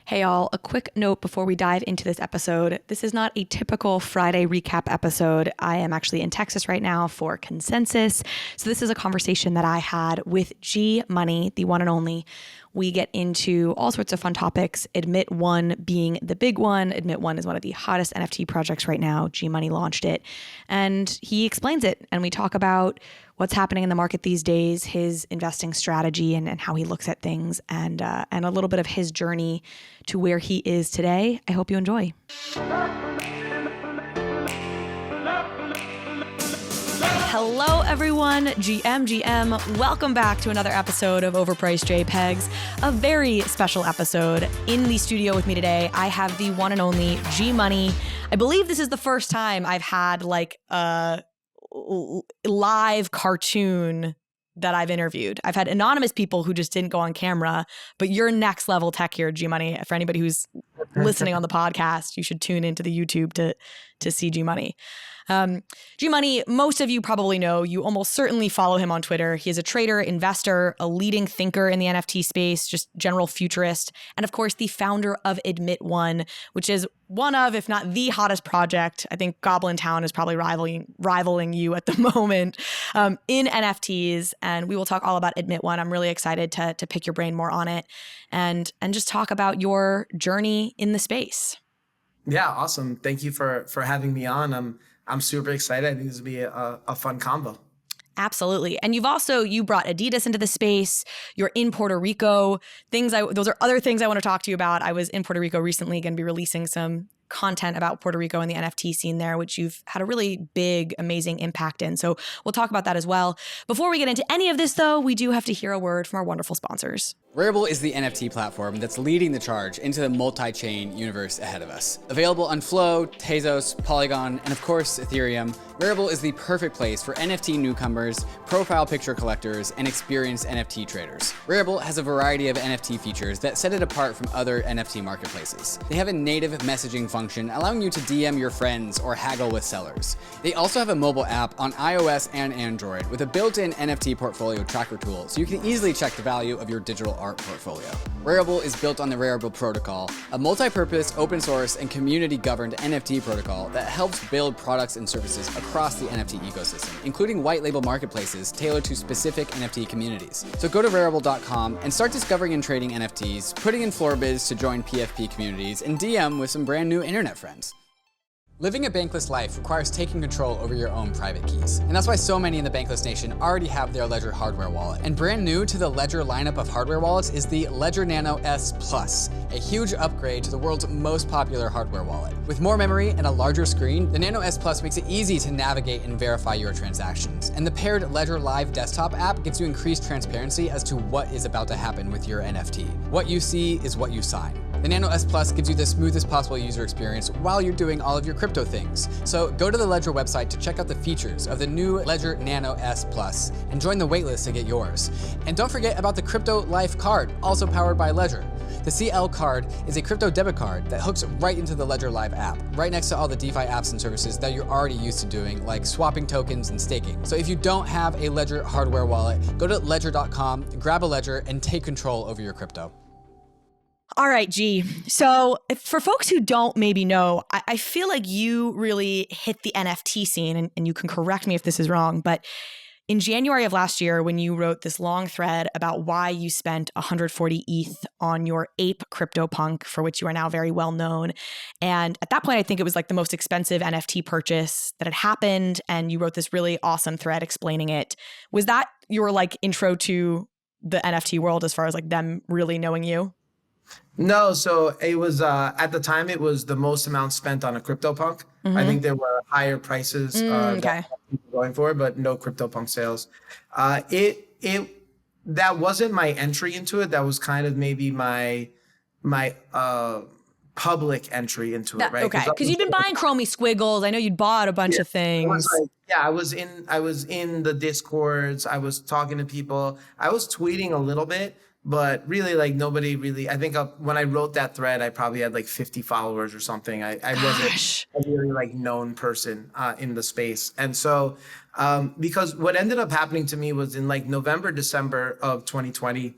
Hey all, a quick note before we dive into this episode. This is not a typical Friday recap episode. I am actually in Texas right now for Consensus. So this is a conversation that I had with Gmoney, the one and only. We get into all sorts of fun topics, Admit One being the big one. Admit One is one of the hottest NFT projects right now. Gmoney launched it and he explains it. And we talk about what's happening in the market these days, his investing strategy and how he looks at things, and a little bit of his journey to where he is today. I hope you enjoy. Hello, everyone. GM. Welcome back to another episode of Overpriced JPEGs, a very special episode. In the studio with me today, I have the one and only Gmoney. I believe this is the first time I've had like a live cartoon that I've interviewed. I've had anonymous people who just didn't go on camera, but you're next level tech here, Gmoney. For anybody who's listening on the podcast, you should tune into the YouTube to see Gmoney. Gmoney, most of you probably know, you almost certainly follow him on Twitter. He is a trader, investor, a leading thinker in the NFT space, just general futurist, and of course the founder of Admit One, which is one of, if not the hottest project. I think Goblin Town is probably rivaling you at the moment in NFTs, and we will talk all about Admit One. I'm really excited to pick your brain more on it and just talk about your journey in the space. Yeah, awesome. Thank you for having me on. I'm super excited. I think this will be a fun combo. Absolutely. And you brought Adidas into the space. You're in Puerto Rico. Those are other things I want to talk to you about. I was in Puerto Rico recently, going to be releasing some content about Puerto Rico and the NFT scene there, which you've had a really big, amazing impact in. So we'll talk about that as well. Before we get into any of this, though, we do have to hear a word from our wonderful sponsors. RARIBLE is the NFT platform that's leading the charge into the multi-chain universe ahead of us. Available on Flow, Tezos, Polygon, and of course, Ethereum, RARIBLE is the perfect place for NFT newcomers, profile picture collectors, and experienced NFT traders. RARIBLE has a variety of NFT features that set it apart from other NFT marketplaces. They have a native messaging function allowing you to DM your friends or haggle with sellers. They also have a mobile app on iOS and Android with a built-in NFT portfolio tracker tool, so you can easily check the value of your digital art portfolio. RARIBLE is built on the RARIBLE protocol, a multi-purpose, open source, and community-governed NFT protocol that helps build products and services across the NFT ecosystem, including white label marketplaces tailored to specific NFT communities. So go to rarible.com and start discovering and trading NFTs, putting in floor bids to join PFP communities, and DM with some brand new internet friends. Living a bankless life requires taking control over your own private keys. And that's why so many in the Bankless Nation already have their Ledger hardware wallet. And brand new to the Ledger lineup of hardware wallets is the Ledger Nano S Plus, a huge upgrade to the world's most popular hardware wallet. With more memory and a larger screen, the Nano S Plus makes it easy to navigate and verify your transactions. And the paired Ledger Live desktop app gives you increased transparency as to what is about to happen with your NFT. What you see is what you sign. The Nano S Plus gives you the smoothest possible user experience while you're doing all of your crypto things. So go to the Ledger website to check out the features of the new Ledger Nano S Plus and join the waitlist to get yours. And don't forget about the Crypto Life card, also powered by Ledger. The CL card is a crypto debit card that hooks right into the Ledger Live app, right next to all the DeFi apps and services that you're already used to doing, like swapping tokens and staking. So if you don't have a Ledger hardware wallet, go to ledger.com, grab a Ledger, and take control over your crypto. All right, G. So for folks who don't maybe know, I feel like you really hit the NFT scene, and you can correct me if this is wrong, but in January of last year, when you wrote this long thread about why you spent 140 ETH on your Ape CryptoPunk, for which you are now very well known. And at that point, I think it was like the most expensive NFT purchase that had happened. And you wrote this really awesome thread explaining it. Was that your like intro to the NFT world as far as like them really knowing you? No, so it was at the time it was the most amount spent on a CryptoPunk. I think there were higher prices that people were going for, but no CryptoPunk sales. That wasn't my entry into it. That was kind of maybe my public entry into it, right? Okay, because you've been buying Chromie Squiggles. I know you'd bought a bunch of things. I was in the Discords. I was talking to people. I was tweeting a little bit. But really, like nobody really, I think when I wrote that thread, I probably had like 50 followers or something. I wasn't a really like known person in the space. And so because what ended up happening to me was in like November, December of 2020,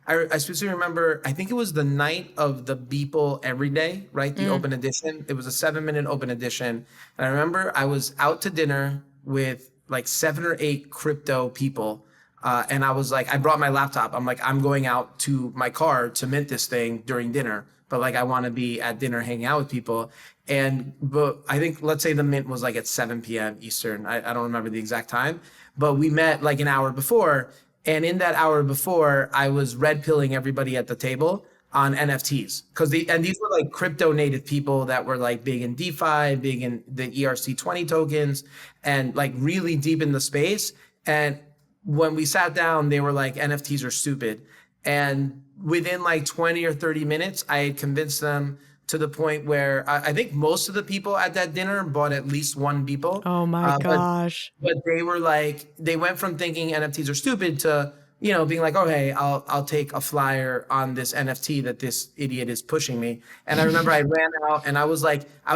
I specifically remember, I think it was the night of the Beeple Every Day, right? The open edition. It was a 7-minute open edition. And I remember I was out to dinner with like 7 or 8 crypto people. And I was like, I brought my laptop. I'm like, I'm going out to my car to mint this thing during dinner. But like, I want to be at dinner hanging out with people. But I think, let's say the mint was like at 7 p.m. Eastern. I don't remember the exact time, but we met like an hour before. And in that hour before, I was red pilling everybody at the table on NFTs and these were like crypto native people that were like big in DeFi, big in the ERC20 tokens, and like really deep in the space. And when we sat down, they were like, NFTs are stupid. And within like 20 or 30 minutes, I had convinced them to the point where I think most of the people at that dinner bought at least one Beeple. Oh my gosh. But they were like, they went from thinking NFTs are stupid to, being like, oh, hey, I'll take a flyer on this NFT that this idiot is pushing me. And I remember I ran out and I was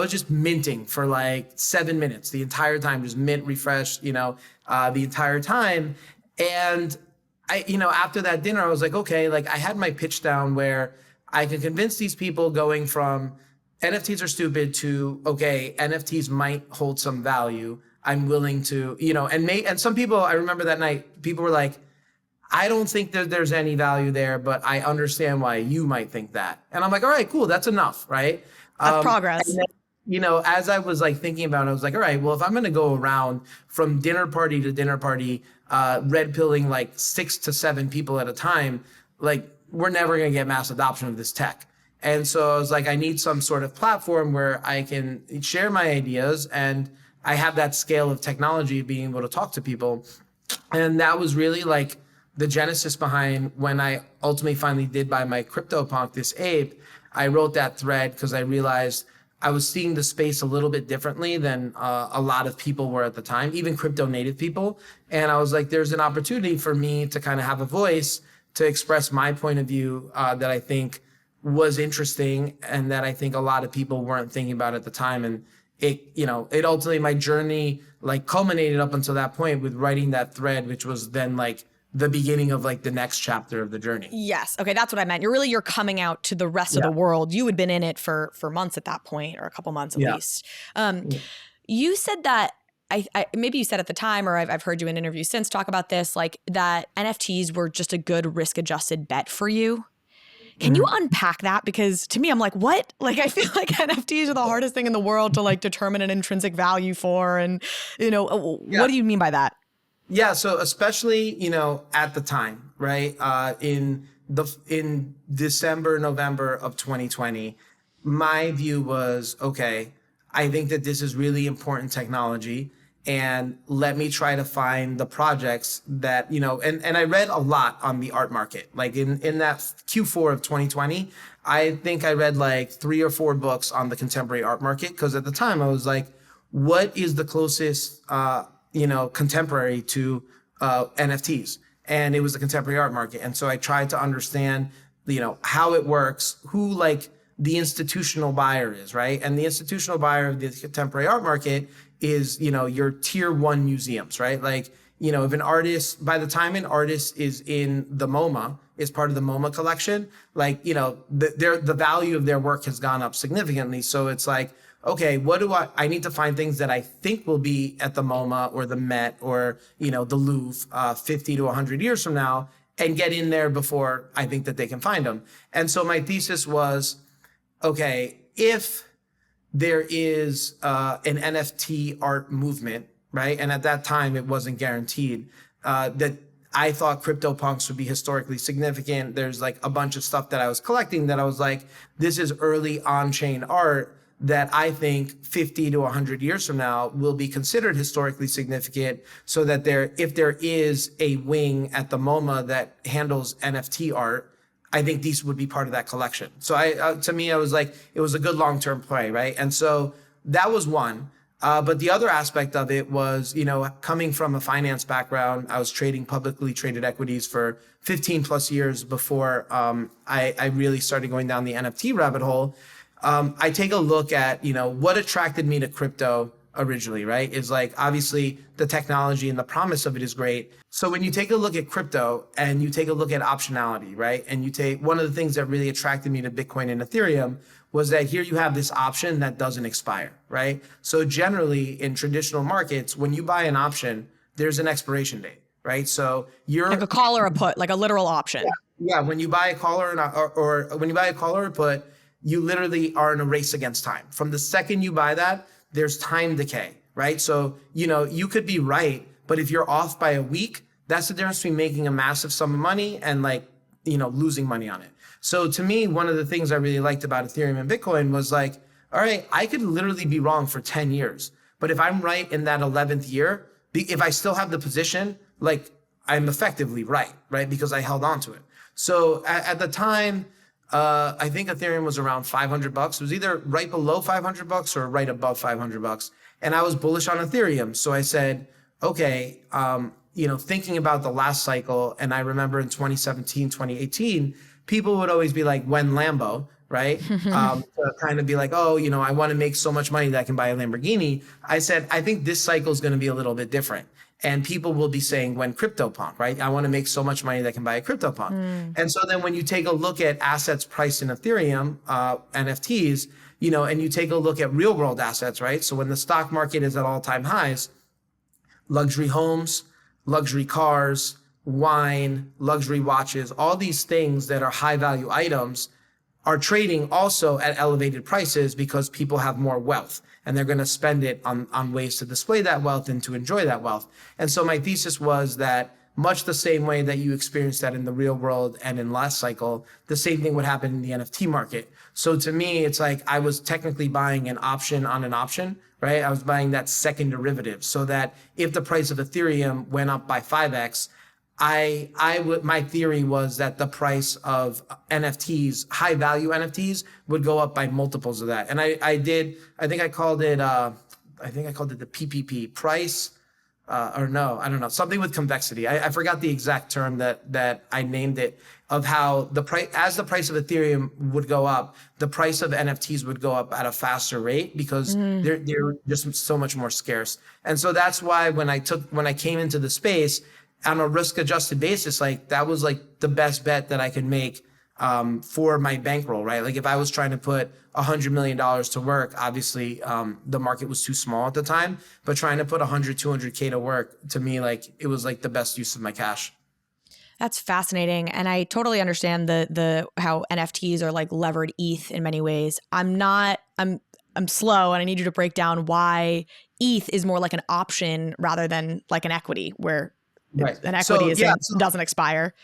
just minting for like 7 minutes, the entire time, just mint, refresh, the entire time. And after that dinner, I was like, okay, like I had my pitch down where I could convince these people going from NFTs are stupid to, okay, NFTs might hold some value. I'm willing to, and some people, I remember that night, people were like, I don't think that there's any value there, but I understand why you might think that. And I'm like, all right, cool. That's enough. Right. That's progress. And then, as I was like thinking about it, I was like, all right, well, if I'm going to go around from dinner party to dinner party, red pilling like 6 to 7 people at a time, like we're never going to get mass adoption of this tech. And so I was like, I need some sort of platform where I can share my ideas and I have that scale of technology being able to talk to people. And that was really like the genesis behind when I ultimately finally did buy my CryptoPunk, this ape. I wrote that thread because I realized I was seeing the space a little bit differently than a lot of people were at the time, even crypto native people. And I was like, there's an opportunity for me to kind of have a voice to express my point of view that I think was interesting and that I think a lot of people weren't thinking about at the time. And it ultimately, my journey like culminated up until that point with writing that thread, which was then like the beginning of like the next chapter of the journey. Yes. Okay. That's what I meant. You're coming out to the rest of the world. You had been in it for months at that point, or a couple months at least. You said that maybe you said at the time, or I've heard you in interviews since talk about this, like that NFTs were just a good risk adjusted bet for you. Can you unpack that? Because to me, I'm like, what? Like, I feel like NFTs are the hardest thing in the world to like determine an intrinsic value for. And, what do you mean by that? Yeah. So especially, at the time, right? In December, November of 2020, my view was, okay, I think that this is really important technology. And let me try to find the projects that, and I read a lot on the art market. Like in that Q4 of 2020, I think I read like 3 or 4 books on the contemporary art market. Cause at the time I was like, what is the closest, contemporary to NFTs? And it was the contemporary art market. And so I tried to understand, how it works, who like the institutional buyer is, right? And the institutional buyer of the contemporary art market is, your tier 1 museums, right? Like, if an artist, by the time an artist is in the MoMA, is part of the MoMA collection, like, the value of their work has gone up significantly. So it's like, okay, what do I need to find things that I think will be at the MoMA or the Met or, the Louvre 50 to 100 years from now and get in there before I think that they can find them. And so my thesis was, okay, if there is an NFT art movement, right? And at that time, it wasn't guaranteed that I thought CryptoPunks would be historically significant. There's like a bunch of stuff that I was collecting that I was like, this is early on-chain art that I think 50 to 100 years from now will be considered historically significant, so that if there is a wing at the MoMA that handles NFT art, I think these would be part of that collection. So to me, I was like, it was a good long-term play, right? And so that was one. But the other aspect of it was, coming from a finance background, I was trading publicly traded equities for 15 plus years before I really started going down the NFT rabbit hole. I take a look at, what attracted me to crypto originally, right? Is like, obviously the technology and the promise of it is great. So when you take a look at crypto and you take a look at optionality, right? And you take, one of the things that really attracted me to Bitcoin and Ethereum was that here you have this option that doesn't expire, right? So generally in traditional markets, when you buy an option, there's an expiration date, right? So you're Like a call or a put, like a literal option. yeah, when you buy a call or when you buy a call or a put, you literally are in a race against time. From the second you buy that, there's time decay, right? So, you could be right, but if you're off by a week, that's the difference between making a massive sum of money and losing money on it. So to me, one of the things I really liked about Ethereum and Bitcoin was like, all right, I could literally be wrong for 10 years, but if I'm right in that 11th year, if I still have the position, like I'm effectively right? Because I held on to it. So at the time, I think Ethereum was around $500. It was either right below $500 or right above $500. And I was bullish on Ethereum. So I said, okay, thinking about the last cycle, and I remember in 2017, 2018, people would always be like, when Lambo, right? To kind of be like, oh, I want to make so much money that I can buy a Lamborghini. I said, I think this cycle is going to be a little bit different. And people will be saying, when CryptoPunk, right? I want to make so much money that I can buy a CryptoPunk. And so then when you take a look at assets priced in Ethereum, NFTs, and you take a look at real world assets, right? So when the stock market is at all-time highs, luxury homes, luxury cars, wine, luxury watches, all these things that are high value items are trading also at elevated prices because people have more wealth and they're going to spend it on ways to display that wealth and to enjoy that wealth. And so my thesis was that much the same way that you experienced that in the real world and in last cycle, the same thing would happen in the NFT market. So to me, it's like I was technically buying an option on an option, right? I was buying that second derivative so that if the price of Ethereum went up by 5x, my theory was that the price of NFTs, high value NFTs, would go up by multiples of that. And I think I called it the PPP price, or no, I don't know, something with convexity. I forgot the exact term that I named it, of how as the price of Ethereum would go up, the price of NFTs would go up at a faster rate because they're just so much more scarce. And so that's why when I came into the space, on a risk-adjusted basis, like that was like the best bet that I could make for my bankroll, right? Like if I was trying to put $100 million to work, obviously the market was too small at the time, but trying to put 100, 200K to work, to me, like it was like the best use of my cash. That's fascinating. And I totally understand the how NFTs are like levered ETH in many ways. I'm slow, and I need you to break down why ETH is more like an option rather than like an equity where right. An equity doesn't expire.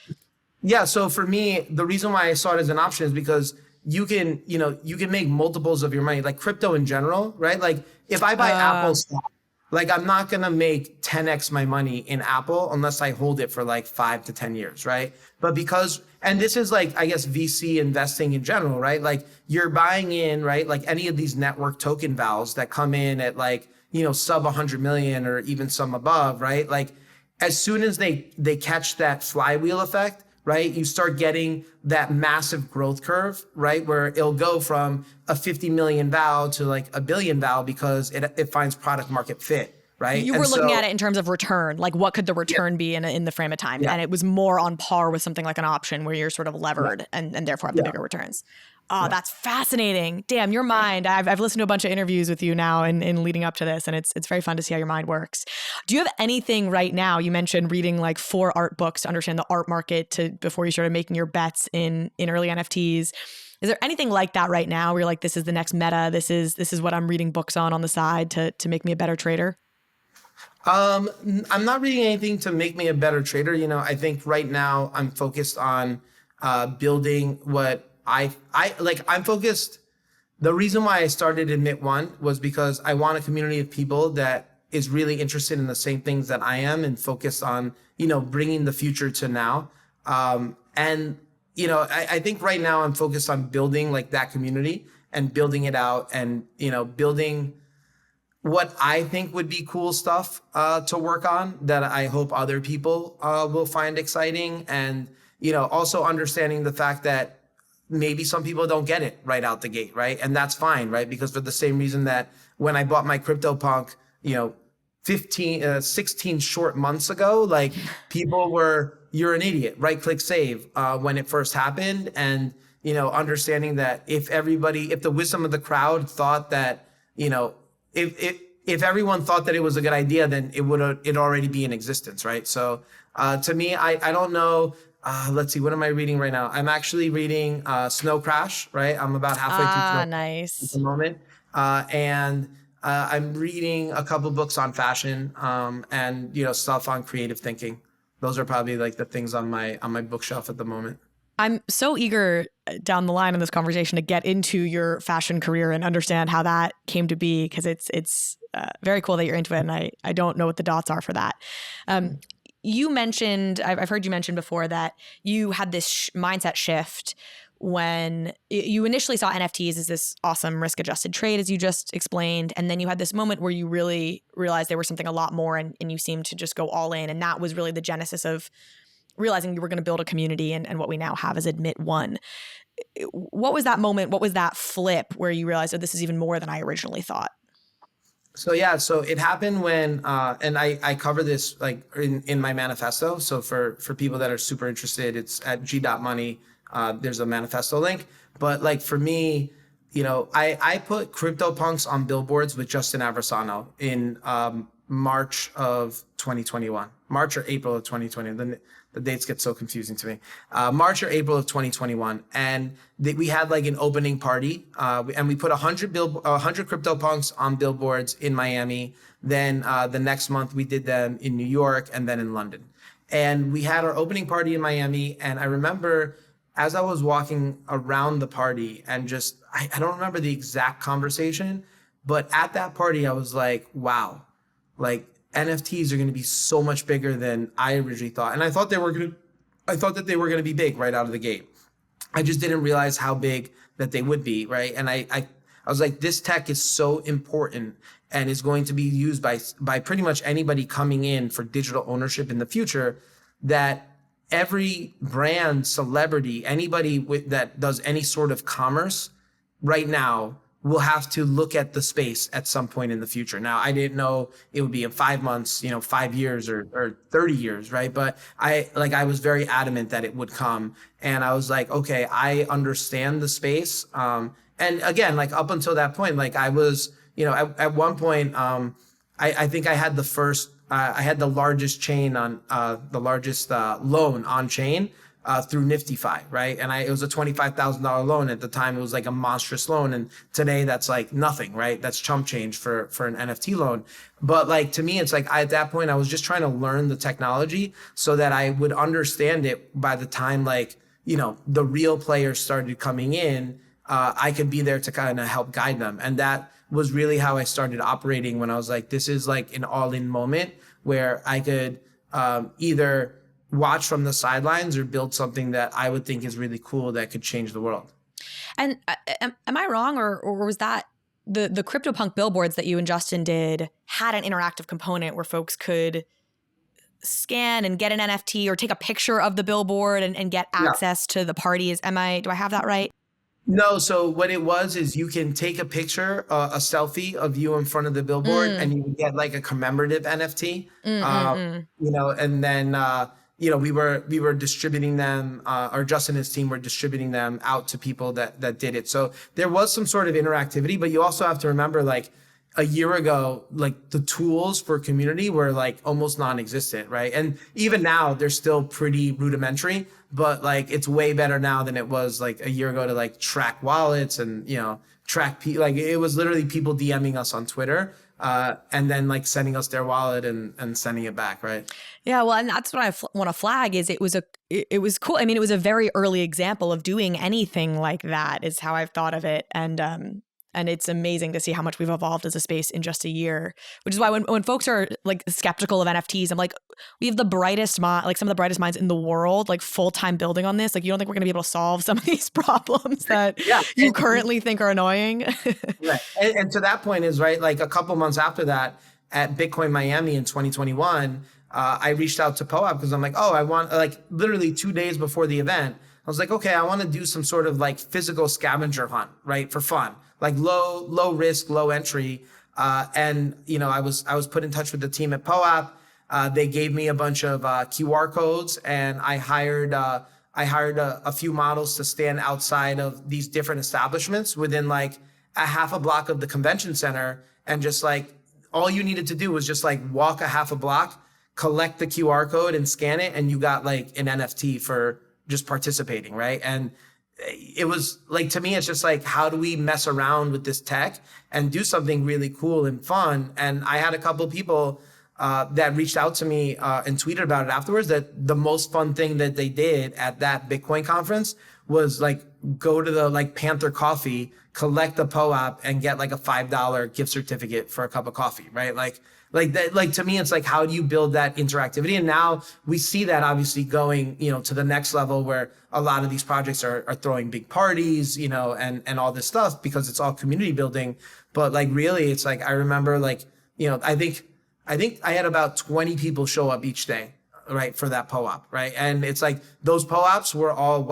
Yeah. So for me, the reason why I saw it as an option is because you can make multiples of your money, like crypto in general, right? Like if I buy Apple stock, like I'm not going to make 10x my money in Apple unless I hold it for like 5 to 10 years, right? But and this is like, I guess, VC investing in general, right? Like you're buying in, right? Like any of these network token vals that come in at like, sub 100 million or even some above, right? Like as soon as they catch that flywheel effect, right, you start getting that massive growth curve, right, where it'll go from a 50 million val to like a billion val because it finds product market fit, right? You were looking at it in terms of return, like what could the return be in the frame of time? Yeah. And it was more on par with something like an option where you're sort of levered and therefore have the bigger returns. Oh, that's fascinating. Damn, your mind. I've listened to a bunch of interviews with you now in leading up to this, and it's very fun to see how your mind works. Do you have anything right now? You mentioned reading like 4 art books to understand the art market before you started making your bets in early NFTs. Is there anything like that right now where you're like, this is the next meta, this is what I'm reading books on the side to make me a better trader? I'm not reading anything to make me a better trader. I think right now I'm focused on building what I'm focused. The reason why I started Admit One was because I want a community of people that is really interested in the same things that I am and focused on, bringing the future to now. I think right now I'm focused on building like that community and building it out and, building what I think would be cool stuff to work on that I hope other people will find exciting. And, also understanding the fact that maybe some people don't get it right out the gate, right? And that's fine, right? Because for the same reason that when I bought my CryptoPunk, 16 short months ago, like people were, you're an idiot, right click save when it first happened. And, understanding that if the wisdom of the crowd thought that, if everyone thought that it was a good idea, then it'd already be in existence, right? So to me, I don't know. Let's see, what am I reading right now? I'm actually reading Snow Crash, right? I'm about halfway through Snow Nice. at the moment. And I'm reading a couple books on fashion and, stuff on creative thinking. Those are probably like the things on my bookshelf at the moment. I'm so eager down the line in this conversation to get into your fashion career and understand how that came to be, because it's very cool that you're into it, and I don't know what the dots are for that. You mentioned, I've heard you mention before that you had this mindset shift when you initially saw NFTs as this awesome risk-adjusted trade, as you just explained, and then you had this moment where you really realized there was something a lot more, and you seemed to just go all in, and that was really the genesis of realizing you were going to build a community and what we now have as Admit One. What was that moment? What was that flip where you realized, oh, this is even more than I originally thought? So it happened when, and I cover this like in my manifesto. So for people that are super interested, it's at G.Money. There's a manifesto link. But like for me, I put CryptoPunks on billboards with Justin Aversano in March of 2021, March or April of 2020. The dates get so confusing to me. March or April of 2021. And we had like an opening party and we put 100 CryptoPunks on billboards in Miami. Then the next month we did them in New York and then in London. And we had our opening party in Miami. And I remember as I was walking around the party and just, I don't remember the exact conversation, but at that party I was like, wow, like NFTs are going to be so much bigger than I originally thought. And I thought that they were going to be big right out of the gate. I just didn't realize how big that they would be, right? And I was like, this tech is so important and is going to be used by pretty much anybody coming in for digital ownership in the future, that every brand, celebrity, anybody that does any sort of commerce right now will have to look at the space at some point in the future. Now, I didn't know it would be in 5 months, 5 years or 30 years, right? But I was very adamant that it would come. And I was like, okay, I understand the space. And again, like up until that point, like I was, at one point, I think I had I had the largest chain on, the largest loan on chain through NiftyFi, right? And it was a $25,000 loan. At the time, it was like a monstrous loan. And today that's like nothing, right? That's chump change for an NFT loan. But like, to me, it's like at that point, I was just trying to learn the technology so that I would understand it by the time like, the real players started coming in, I could be there to kind of help guide them. And that was really how I started operating when I was like, this is like an all-in moment where I could either watch from the sidelines or build something that I would think is really cool that could change the world. And am I wrong, or was that the CryptoPunk billboards that you and Justin did had an interactive component where folks could scan and get an NFT or take a picture of the billboard and get access to the parties? Do I have that right? No, so what it was is you can take a picture, a selfie of you in front of the billboard, and you can get like a commemorative NFT. And then we were distributing them, or Justin and his team were distributing them out to people that did it. So there was some sort of interactivity, but you also have to remember, like a year ago, like the tools for community were like almost non-existent, right? And even now they're still pretty rudimentary, but like it's way better now than it was like a year ago to like track wallets and, track like it was literally people DMing us on Twitter and then like sending us their wallet and sending it back, right? Yeah, well, and that's what I want to flag is it was cool. I mean, it was a very early example of doing anything like that is how I've thought of it. And it's amazing to see how much we've evolved as a space in just a year, which is why when folks are like skeptical of NFTs, I'm like, we have the brightest like some of the brightest minds in the world, like full-time building on this. Like, you don't think we're going to be able to solve some of these problems that you currently think are annoying? Right. And to that point is, right, like a couple months after that at Bitcoin Miami in 2021, I reached out to POAP because I'm like, I want, like literally 2 days before the event, I was like, okay, I want to do some sort of like physical scavenger hunt, right? For fun, like low risk, low entry. And I was put in touch with the team at POAP. They gave me a bunch of QR codes, and I hired a few models to stand outside of these different establishments within like a half a block of the convention center. And just like, all you needed to do was just like walk a half a block, collect the QR code and scan it. And you got like an NFT for just participating. Right. And it was like, to me, it's just like, how do we mess around with this tech and do something really cool and fun? And I had a couple of people that reached out to me and tweeted about it afterwards, that the most fun thing that they did at that Bitcoin conference was like go to the like Panther Coffee, collect the POAP, and get like a $5 gift certificate for a cup of coffee, right? Like that, like to me, it's like, how do you build that interactivity? And now we see that obviously going, to the next level, where a lot of these projects are throwing big parties, and all this stuff, because it's all community building. But like, really, it's like, I remember like, I think I had about 20 people show up each day, right, for that POAP, right? And it's like, those POAPs were all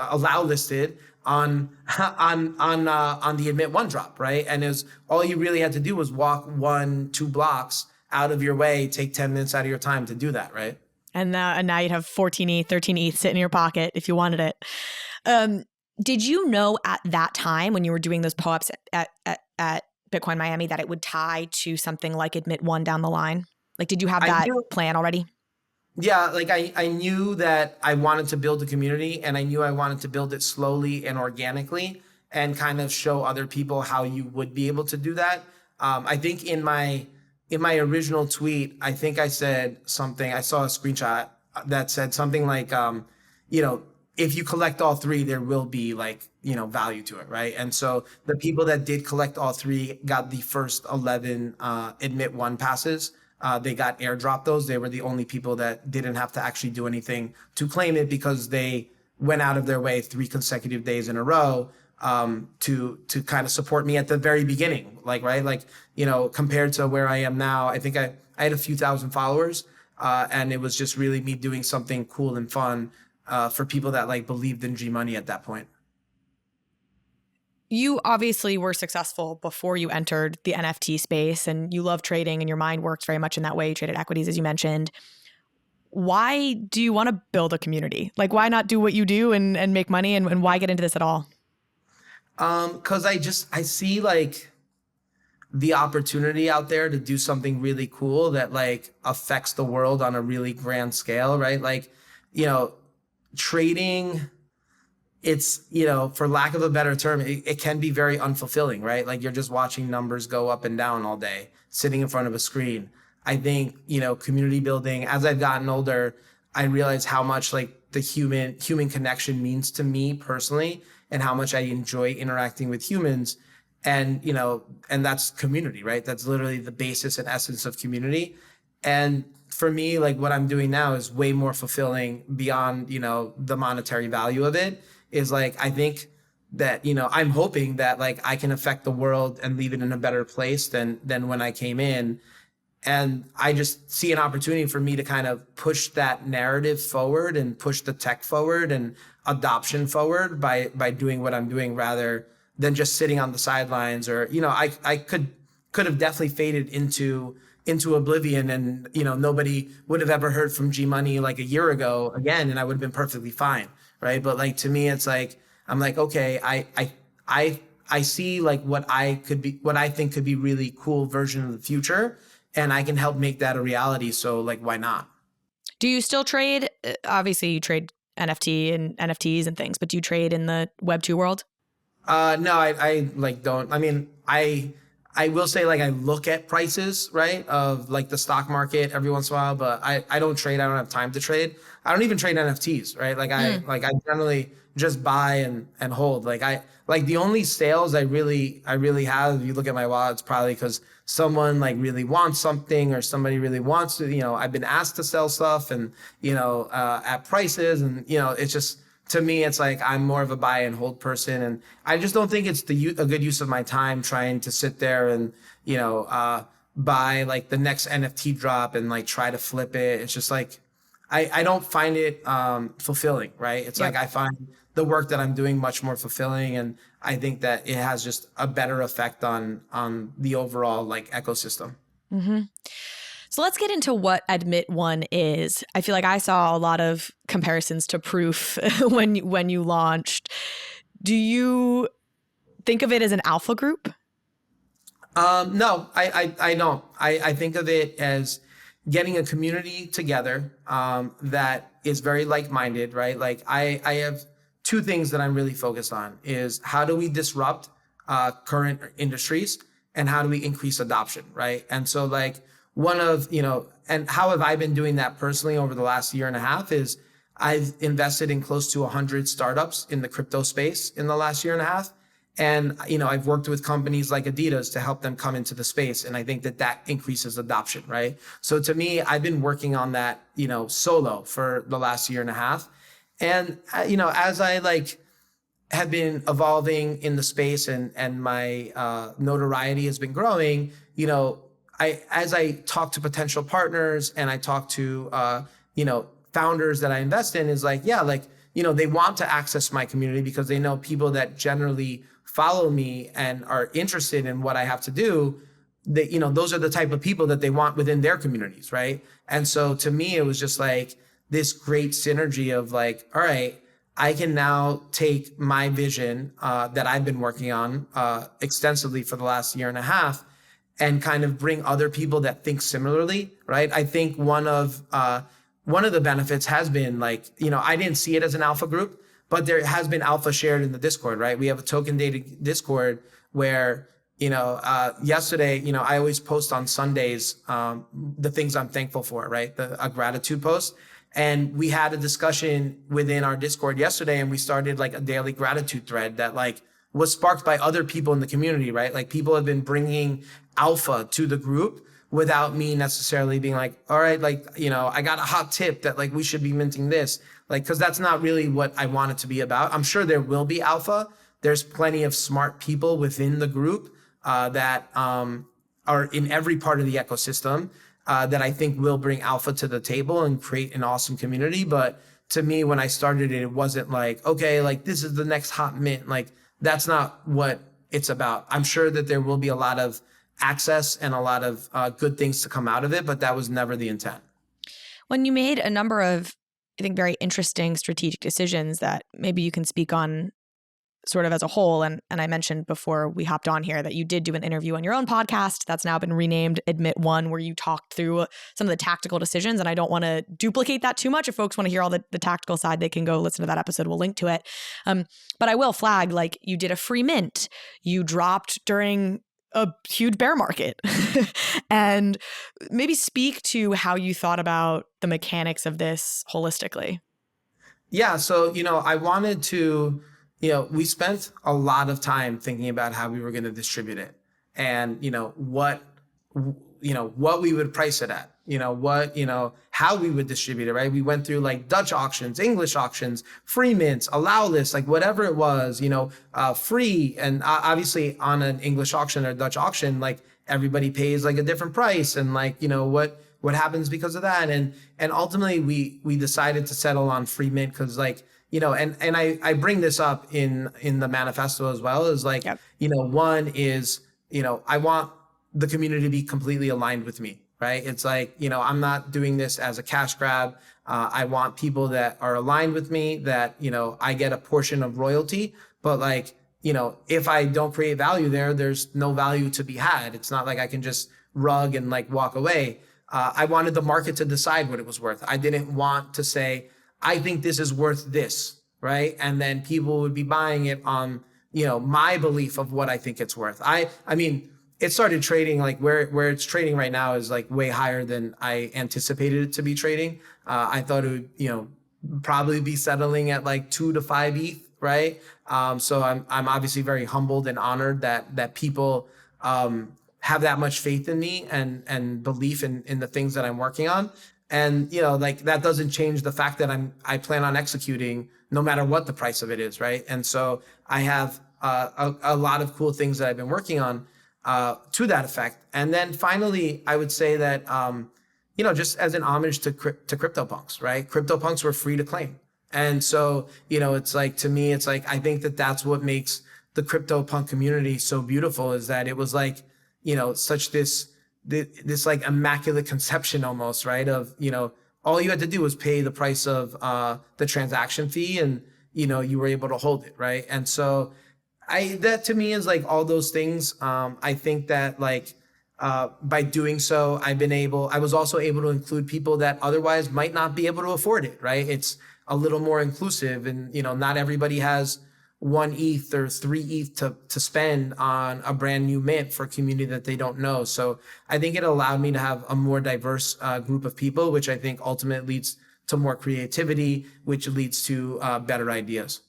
allow listed on the Admit One drop, right? And it was, all you really had to do was walk 1-2 blocks out of your way, take 10 minutes out of your time to do that, right? And now you'd have 14 ETH, 13 ETH sitting in your pocket if you wanted it. Did you know at that time, when you were doing those POAPs at Bitcoin Miami, that it would tie to something like Admit One down the line? Like, did you have that plan already? Yeah, like I knew that I wanted to build a community, and I knew I wanted to build it slowly and organically, and kind of show other people how you would be able to do that. I think in my original tweet, I think I said something, I saw a screenshot that said something like, if you collect all three, there will be like, value to it, right? And so the people that did collect all three got the first 11 Admit One passes. They got airdropped those. They were the only people that didn't have to actually do anything to claim it, because they went out of their way 3 consecutive days in a row to kind of support me at the very beginning. Like, right? Like, compared to where I am now, I think I had a few thousand followers, and it was just really me doing something cool and fun for people that like believed in Gmoney at that point. You obviously were successful before you entered the NFT space, and you love trading, and your mind works very much in that way. You traded equities, as you mentioned. Why do you want to build a community? Like, why not do what you do and make money? And why get into this at all? Because I see like the opportunity out there to do something really cool that like affects the world on a really grand scale, right? Like, trading, it's, for lack of a better term, it can be very unfulfilling, right? Like, you're just watching numbers go up and down all day, sitting in front of a screen. I think, community building, as I've gotten older, I realize how much like the human connection means to me personally, and how much I enjoy interacting with humans. And, and that's community, right? That's literally the basis and essence of community. And for me, like, what I'm doing now is way more fulfilling beyond, the monetary value of it. Is like, I think that, I'm hoping that like I can affect the world and leave it in a better place than when I came in. And I just see an opportunity for me to kind of push that narrative forward and push the tech forward and adoption forward by doing what I'm doing, rather than just sitting on the sidelines. Or, I could have definitely faded into oblivion, and, nobody would have ever heard from Gmoney like a year ago again, and I would have been perfectly fine. Right. But like, to me, it's like, I'm like, okay, I see like what I think could be really cool version of the future, and I can help make that a reality. So like, why not? Do you still trade? Obviously you trade NFT and NFTs and things, but do you trade in the Web2 world? No, I like don't. I mean, I will say, like, I look at prices, right, of like the stock market every once in a while, but I don't trade. I don't have time to trade. I don't even trade NFTs, right? Like I generally just buy and hold. Like the only sales I really have, if you look at my wallet, it's probably because someone like really wants something, or somebody really wants to, I've been asked to sell stuff, and, at prices, and, it's just, to me, it's like, I'm more of a buy and hold person. And I just don't think it's a good use of my time trying to sit there and, buy like the next NFT drop and like try to flip it. It's just like, I don't find it fulfilling, right? It's like I find the work that I'm doing much more fulfilling, and I think that it has just a better effect on the overall like ecosystem. So let's get into what Admit One is. I feel like I saw a lot of comparisons to Proof when you launched. Do you think of it as an alpha group? No, I don't. I think of it as getting a community together that is very like-minded, right? Like I have two things that I'm really focused on is how do we disrupt current industries and how do we increase adoption, right? And so like one of, and how have I been doing that personally over the last year and a half is I've invested in close to 100 startups in the crypto space in the last year and a half. And, I've worked with companies like Adidas to help them come into the space. And I think that increases adoption, right? So to me, I've been working on that, solo for the last year and a half. And, as I have been evolving in the space and my notoriety has been growing, as I talk to potential partners and I talk to, founders that I invest in is like, they want to access my community because they know people that generally follow me and are interested in what I have to do. That, those are the type of people that they want within their communities, right? And so to me, it was just like this great synergy of like, all right, I can now take my vision that I've been working on extensively for the last year and a half and kind of bring other people that think similarly, right? I think one of the benefits has been like, I didn't see it as an alpha group, but there has been alpha shared in the Discord, right? We have a token dated Discord where, yesterday, I always post on Sundays the things I'm thankful for, right? A gratitude post. And we had a discussion within our Discord yesterday, and we started like a daily gratitude thread that like was sparked by other people in the community, right? Like people have been bringing alpha to the group without me necessarily being like, all right, like, I got a hot tip that like we should be minting this, like, cause that's not really what I want it to be about. I'm sure there will be alpha. There's plenty of smart people within the group that are in every part of the ecosystem that I think will bring alpha to the table and create an awesome community. But to me, when I started it, it wasn't like, okay, like this is the next hot mint. Like that's not what it's about. I'm sure that there will be a lot of access and a lot of good things to come out of it, but that was never the intent. When you made a number of, I think, very interesting strategic decisions that maybe you can speak on sort of as a whole, and I mentioned before we hopped on here that you did do an interview on your own podcast that's now been renamed Admit One, where you talked through some of the tactical decisions, and I don't want to duplicate that too much. If folks want to hear all the tactical side, they can go listen to that episode. We'll link to it. But I will flag, like, you did a free mint. You dropped during a huge bear market and maybe speak to how you thought about the mechanics of this holistically. Yeah. So, I wanted to, we spent a lot of time thinking about how we were going to distribute it and, what we would price it at, how we would distribute it, right? We went through like Dutch auctions, English auctions, free mints, allow lists, like whatever it was, free. And obviously on an English auction or Dutch auction, like everybody pays like a different price and like, what happens because of that. And ultimately we decided to settle on free mint because like, and I bring this up in the manifesto as well is like, one is, I want the community to be completely aligned with me, right? It's like, I'm not doing this as a cash grab. I want people that are aligned with me that, I get a portion of royalty, but like, if I don't create value there, there's no value to be had. It's not like I can just rug and like walk away. I wanted the market to decide what it was worth. I didn't want to say, I think this is worth this, right? And then people would be buying it on, my belief of what I think it's worth. I mean, it started trading like where it's trading right now is like way higher than I anticipated it to be trading. I thought it would, probably be settling at like 2 to 5 ETH, right? So I'm obviously very humbled and honored that people have that much faith in me and belief in the things that I'm working on. And, like that doesn't change the fact that I plan on executing no matter what the price of it is, right? And so I have a lot of cool things that I've been working on to that effect. And then finally, I would say that, just as an homage to CryptoPunks, right? CryptoPunks were free to claim. And so, it's like, to me, it's like, I think that that's what makes the CryptoPunk community so beautiful, is that it was like, such this like immaculate conception almost, right? Of, all you had to do was pay the price of the transaction fee, and, you were able to hold it, right? And so that to me is like all those things. I think that like, by doing so, I was also able to include people that otherwise might not be able to afford it, right? It's a little more inclusive, and, not everybody has 1 ETH or 3 ETH to spend on a brand new mint for a community that they don't know. So I think it allowed me to have a more diverse group of people, which I think ultimately leads to more creativity, which leads to better ideas.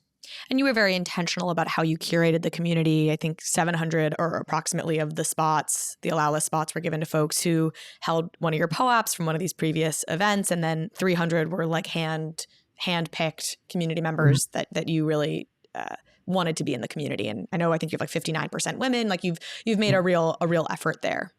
And you were very intentional about how you curated the community. I think 700 or approximately of the spots, the allow list spots, were given to folks who held one of your POAPs from one of these previous events. And then 300 were like hand-picked community members that you really wanted to be in the community. And I think you have like 59% women. Like you've made a real effort there.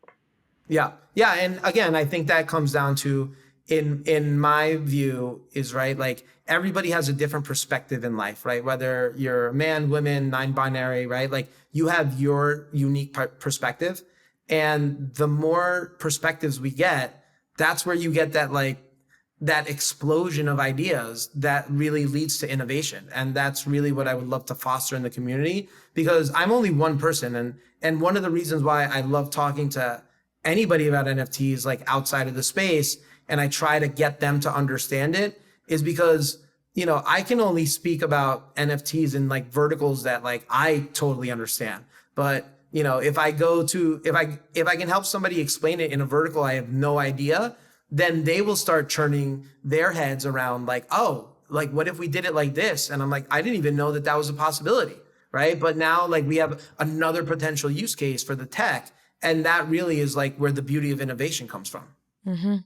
Yeah. Yeah. And again, I think that comes down to, in my view, is right, like everybody has a different perspective in life, right? Whether you're man, woman, non-binary, right? Like you have your unique perspective, and the more perspectives we get, that's where you get that explosion of ideas that really leads to innovation. And that's really what I would love to foster in the community, because I'm only one person. And one of the reasons why I love talking to anybody about NFTs, like outside of the space, and I try to get them to understand it, is because, I can only speak about NFTs in like verticals that like I totally understand. But, if I can help somebody explain it in a vertical I have no idea, then they will start turning their heads around like, oh, like what if we did it like this? And I'm like, I didn't even know that was a possibility, right? But now like we have another potential use case for the tech. And that really is like where the beauty of innovation comes from. Mm-hmm.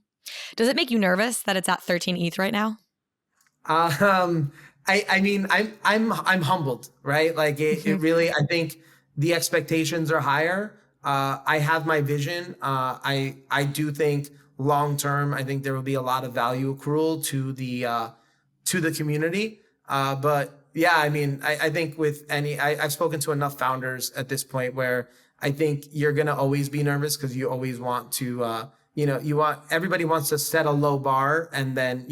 Does it make you nervous that it's at 13 ETH right now? I mean, I'm humbled, right? Like it really, I think the expectations are higher. I have my vision. I do think long term, I think there will be a lot of value accrual to the community. But yeah, I mean, I think with I've spoken to enough founders at this point where I think you're going to always be nervous, because you always want to, everybody wants to set a low bar, and then,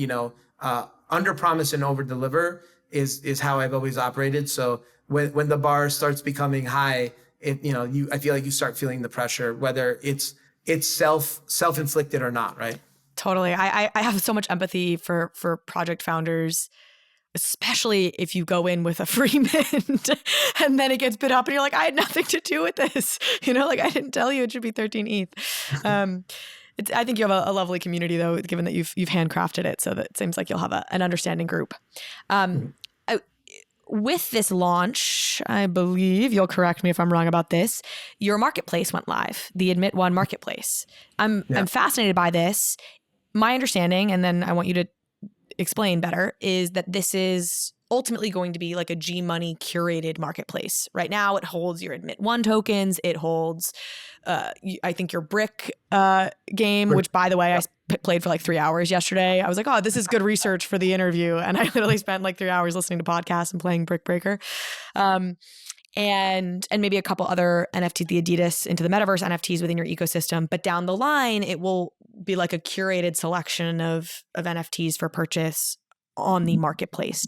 under promise and over deliver is how I've always operated. So when the bar starts becoming high, I feel like you start feeling the pressure, whether it's self-inflicted or not, right? Totally. I have so much empathy for project founders, especially if you go in with a free mint and then it gets bid up and you're like, I had nothing to do with this. Like I didn't tell you it should be 13 ETH. I think you have a lovely community though, given that you've handcrafted it. So that it seems like you'll have an understanding group. With this launch, I believe, you'll correct me if I'm wrong about this, your marketplace went live, the Admit One marketplace. I'm fascinated by this. My understanding, and then I want you to explain better, is that this is ultimately going to be like a Gmoney curated marketplace. Right now, it holds your Admit One tokens. It holds, I think, your brick game, which, by the way, I played for like 3 hours yesterday. I was like, oh, this is good research for the interview. And I literally spent like 3 hours listening to podcasts and playing Brick Breaker. And maybe a couple other NFTs, the Adidas into the Metaverse NFTs within your ecosystem. But down the line, it will be like a curated selection of NFTs for purchase on the marketplace.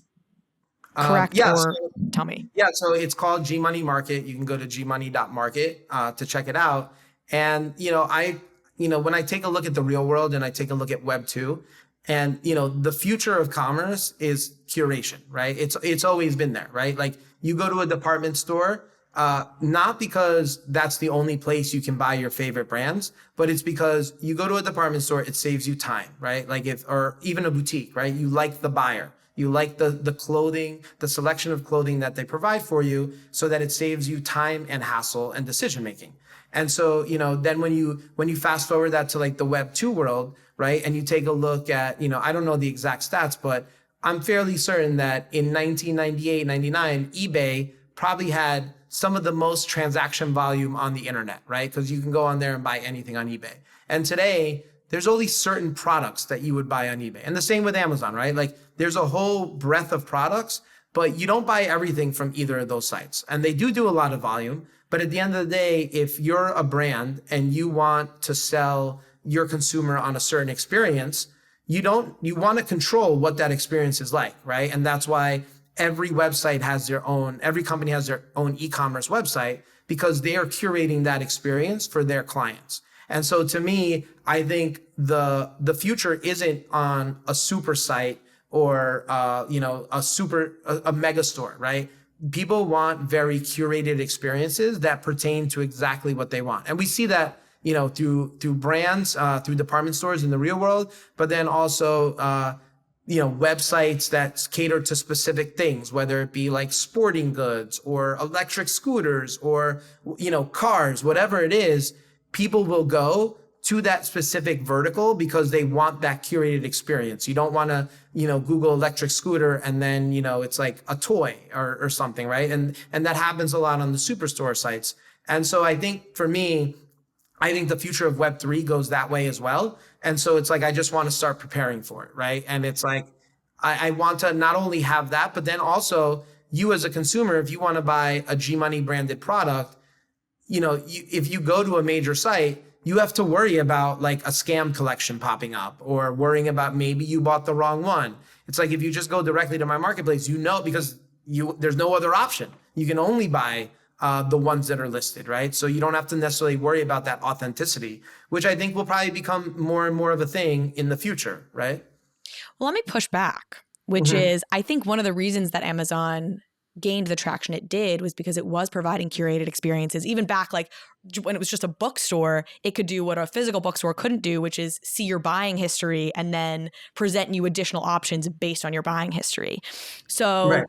Correct? Yeah, or tell me. Yeah, so it's called Gmoney Market. You can go to gmoney.market to check it out. And, when I take a look at the real world and I take a look at Web 2, and, the future of commerce is curation, right? It's always been there, right? Like you go to a department store, not because that's the only place you can buy your favorite brands, but it's because you go to a department store, it saves you time, right? Like or even a boutique, right? You like the buyer. You like the clothing, the selection of clothing that they provide for you, so that it saves you time and hassle and decision making. And so, then when you fast forward that to like the Web 2 world, right? And you take a look at, I don't know the exact stats, but I'm fairly certain that in 1998, 99, eBay probably had some of the most transaction volume on the internet, right? Because you can go on there and buy anything on eBay. And today, there's only certain products that you would buy on eBay. And the same with Amazon, right? Like there's a whole breadth of products, but you don't buy everything from either of those sites. And they do a lot of volume. But at the end of the day, if you're a brand and you want to sell your consumer on a certain experience, you want to control what that experience is like, right? And that's why every company has their own e-commerce website, because they are curating that experience for their clients. And so to me, I think the future isn't on a super site or a mega store, right? People want very curated experiences that pertain to exactly what they want. And we see that, through brands, through department stores in the real world, but then also, websites that cater to specific things, whether it be like sporting goods or electric scooters or, cars, whatever it is, people will go to that specific vertical because they want that curated experience. You don't want to, Google electric scooter and then, it's like a toy or something, right? And that happens a lot on the superstore sites. And so I think for me, I think the future of Web3 goes that way as well. And so it's like, I just want to start preparing for it, right? And it's like, I want to not only have that, but then also you as a consumer, if you want to buy a Gmoney branded product, if you go to a major site, you have to worry about like a scam collection popping up or worrying about maybe you bought the wrong one. It's like, if you just go directly to my marketplace, because there's no other option. You can only buy the ones that are listed, right? So you don't have to necessarily worry about that authenticity, which I think will probably become more and more of a thing in the future, right? Well, let me push back, which is, I think one of the reasons that Amazon gained the traction it did was because it was providing curated experiences. Even back like when it was just a bookstore, it could do what a physical bookstore couldn't do, which is see your buying history and then present you additional options based on your buying history. So right.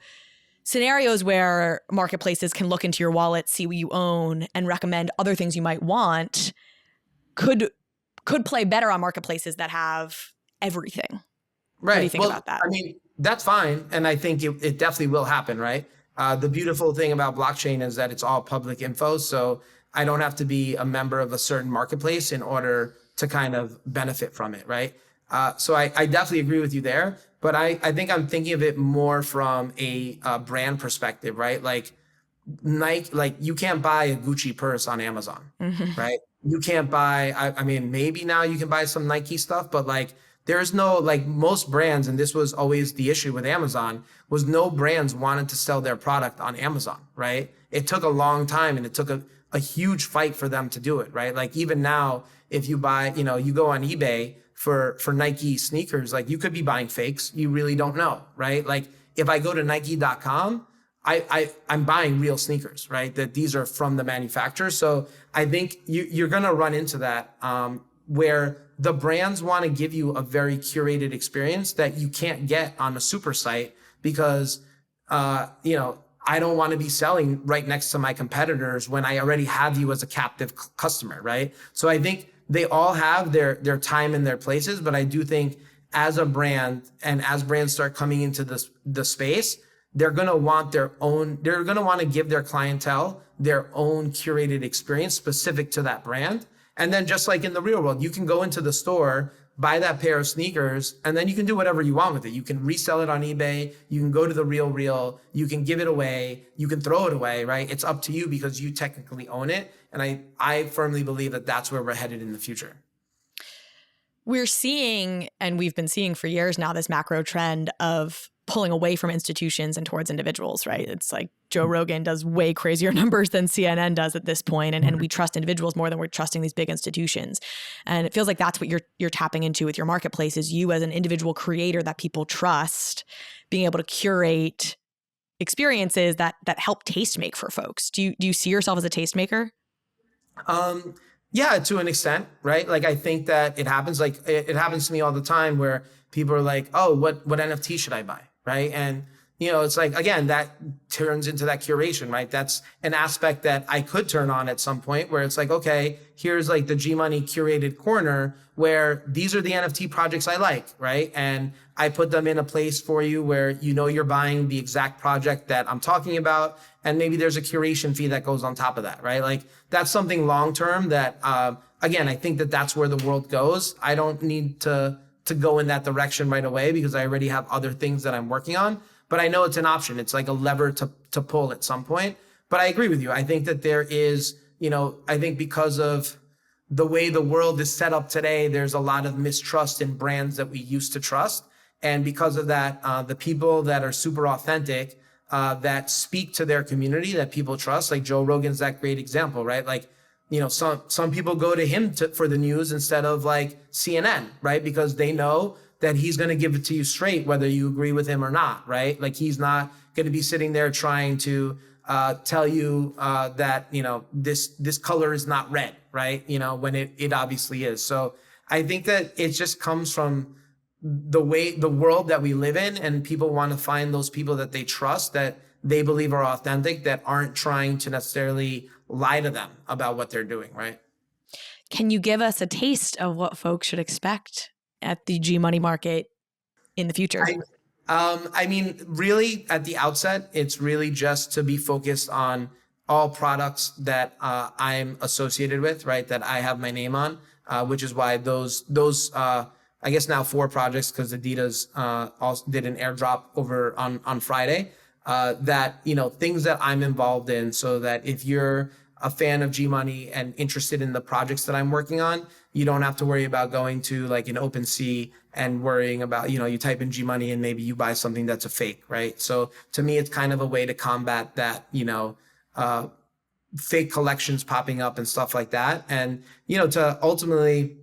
Scenarios where marketplaces can look into your wallet, see what you own, and recommend other things you might want could play better on marketplaces that have everything. Right. What do you think about that? I mean, that's fine. And I think it definitely will happen, right? The beautiful thing about blockchain is that it's all public info. So I don't have to be a member of a certain marketplace in order to kind of benefit from it, right? So I definitely agree with you there. But I think I'm thinking of it more from a brand perspective, right? Like Nike, like you can't buy a Gucci purse on Amazon, right? You can't buy, I mean, maybe now you can buy some Nike stuff, but like there's no, like most brands, and this was always the issue with Amazon, was no brands wanted to sell their product on Amazon, right? It took a long time and it took a huge fight for them to do it, right? Like even now, if you buy, you go on eBay for Nike sneakers, like you could be buying fakes. You really don't know, right? Like if I go to Nike.com, I'm buying real sneakers, right? That these are from the manufacturer. So I think you're going to run into that where the brands want to give you a very curated experience that you can't get on a super site because, I don't want to be selling right next to my competitors when I already have you as a captive customer, right? So I think they all have their time and their places, but I do think as a brand and as brands start coming into the space, they're going to want they're going to want to give their clientele their own curated experience specific to that brand. And then just like in the real world, you can go into the store, buy that pair of sneakers, and then you can do whatever you want with it. You can resell it on eBay. You can go to the Real. You can give it away. You can throw it away, right? It's up to you because you technically own it. And I firmly believe that that's where we're headed in the future. We're seeing, and we've been seeing for years now, this macro trend of pulling away from institutions and towards individuals, right? It's like Joe Rogan does way crazier numbers than CNN does at this point, and we trust individuals more than we're trusting these big institutions. And it feels like that's what you're tapping into with your marketplace, is you as an individual creator that people trust, being able to curate experiences that help taste-make for folks. Do you see yourself as a tastemaker? Yeah, to an extent, right? Like I think that it happens. Like it happens to me all the time where people are like, "Oh, what NFT should I buy?" Right? And it's like, again, that turns into that curation, right? That's an aspect that I could turn on at some point where it's like, okay, here's like the Gmoney curated corner where these are the NFT projects I like, right? And I put them in a place for you where you're buying the exact project that I'm talking about. and maybe there's a curation fee that goes on top of that, right? Like that's something long-term that, again, I think that that's where the world goes. I don't need to go in that direction right away because I already have other things that I'm working on, but I know it's an option. It's like a lever to pull at some point. But I agree with you. I think that there is, I think because of the way the world is set up today, there's a lot of mistrust in brands that we used to trust. And because of that, the people that are super authentic, that speak to their community, that people trust, like Joe Rogan's that great example, right? Like, some people go to him for the news instead of like CNN, right? Because they know that he's going to give it to you straight, whether you agree with him or not, right? Like he's not going to be sitting there trying to tell you that, this color is not red, right? When it obviously is. So I think that it just comes from the world that we live in, and people want to find those people that they trust, that they believe are authentic, that aren't trying to necessarily lie to them about what they're doing, right? Can you give us a taste of what folks should expect at the Gmoney market in the future? I mean, really at the outset, it's really just to be focused on all products that I'm associated with, right? That I have my name on, which is why those I guess now 4 projects, because Adidas also did an airdrop over on Friday, that, things that I'm involved in, so that if you're a fan of Gmoney and interested in the projects that I'm working on, you don't have to worry about going to like an OpenSea and worrying about, you type in Gmoney and maybe you buy something that's a fake, right? So to me, it's kind of a way to combat that, fake collections popping up and stuff like that. And, to ultimately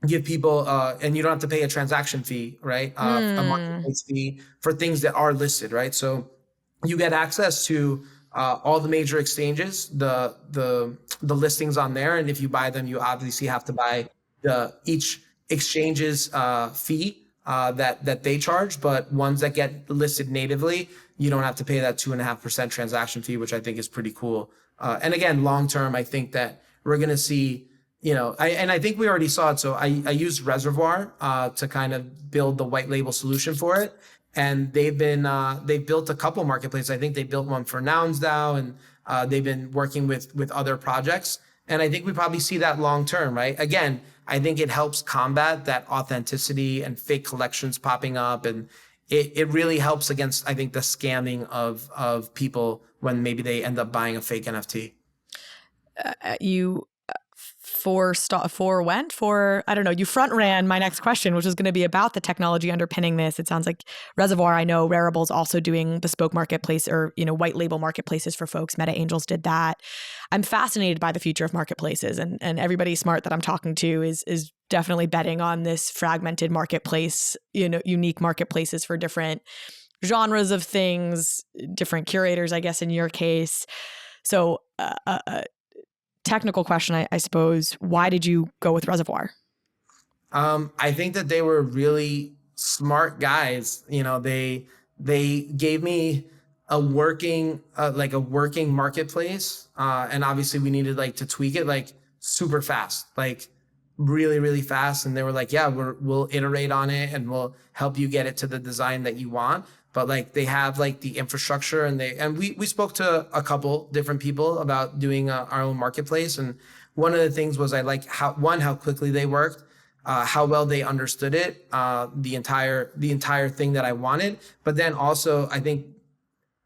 give people, and you don't have to pay a transaction fee, right? A marketplace fee for things that are listed, right? So you get access to all the major exchanges, the listings on there, and if you buy them, you obviously have to buy each exchange's fee that they charge. But ones that get listed natively, you don't have to pay that 2.5% transaction fee, which I think is pretty cool. And again, long term, I think that we're going to see, I think we already saw it. So I used Reservoir to kind of build the white label solution for it. And they've built a couple marketplaces. I think they built one for Nouns now, and they've been working with other projects. And I think we probably see that long term, right? Again, I think it helps combat that authenticity and fake collections popping up. And it really helps against, I think, the scamming of people when maybe they end up buying a fake NFT. You front ran my next question, which was going to be about the technology underpinning this. It sounds like Reservoir, I know RARIBLE is also doing bespoke marketplace or, white label marketplaces for folks. Meta Angels did that. I'm fascinated by the future of marketplaces, and everybody smart that I'm talking to is definitely betting on this fragmented marketplace, unique marketplaces for different genres of things, different curators, I guess, in your case. So, technical question, I suppose. Why did you go with Reservoir? I think that they were really smart guys. They gave me a working marketplace, and obviously we needed to tweak it super fast, really, really fast. And they were like, yeah, we'll iterate on it and we'll help you get it to the design that you want. But they have the infrastructure, and we spoke to a couple different people about doing our own marketplace. And one of the things was I like how quickly they worked, how well they understood it, the entire thing that I wanted. But then also I think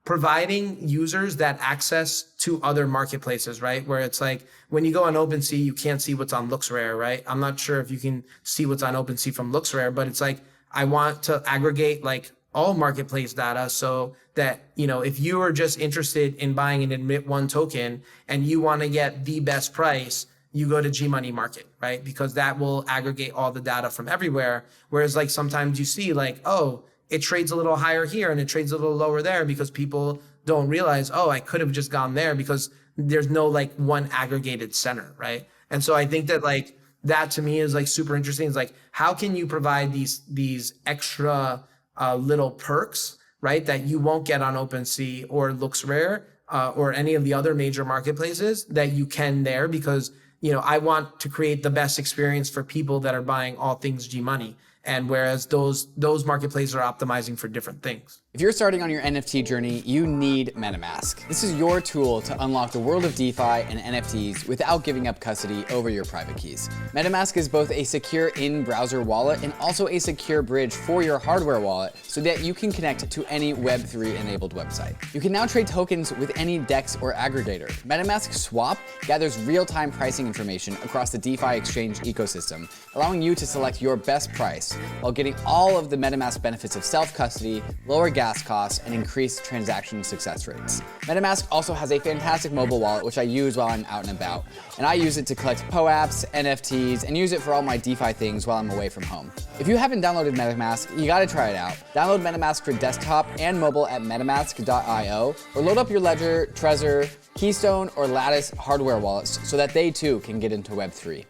providing users that access to other marketplaces, right? Where it's when you go on OpenSea, you can't see what's on LooksRare, right? I'm not sure if you can see what's on OpenSea from LooksRare, but it's I want to aggregate all marketplace data, so that, if you are just interested in buying an Admit One token and you want to get the best price, you go to Gmoney Market, right? Because that will aggregate all the data from everywhere. Whereas sometimes you see it trades a little higher here and it trades a little lower there, because people don't realize, I could have just gone there, because there's no one aggregated center, right? And so I think that that to me is super interesting. It's how can you provide these extra little perks, right, that you won't get on OpenSea or LooksRare or any of the other major marketplaces that you can there, because I want to create the best experience for people that are buying all things Gmoney, and whereas those marketplaces are optimizing for different things. If you're starting on your NFT journey, you need MetaMask. This is your tool to unlock the world of DeFi and NFTs without giving up custody over your private keys. MetaMask is both a secure in-browser wallet and also a secure bridge for your hardware wallet so that you can connect to any Web3 enabled website. You can now trade tokens with any DEX or aggregator. MetaMask Swap gathers real-time pricing information across the DeFi exchange ecosystem, allowing you to select your best price while getting all of the MetaMask benefits of self-custody, lower gas costs, and increased transaction success rates. MetaMask also has a fantastic mobile wallet, which I use while I'm out and about. And I use it to collect POAPs, NFTs, and use it for all my DeFi things while I'm away from home. If you haven't downloaded MetaMask, you gotta try it out. Download MetaMask for desktop and mobile at metamask.io, or load up your Ledger, Trezor, Keystone, or Lattice hardware wallets so that they too can get into Web3.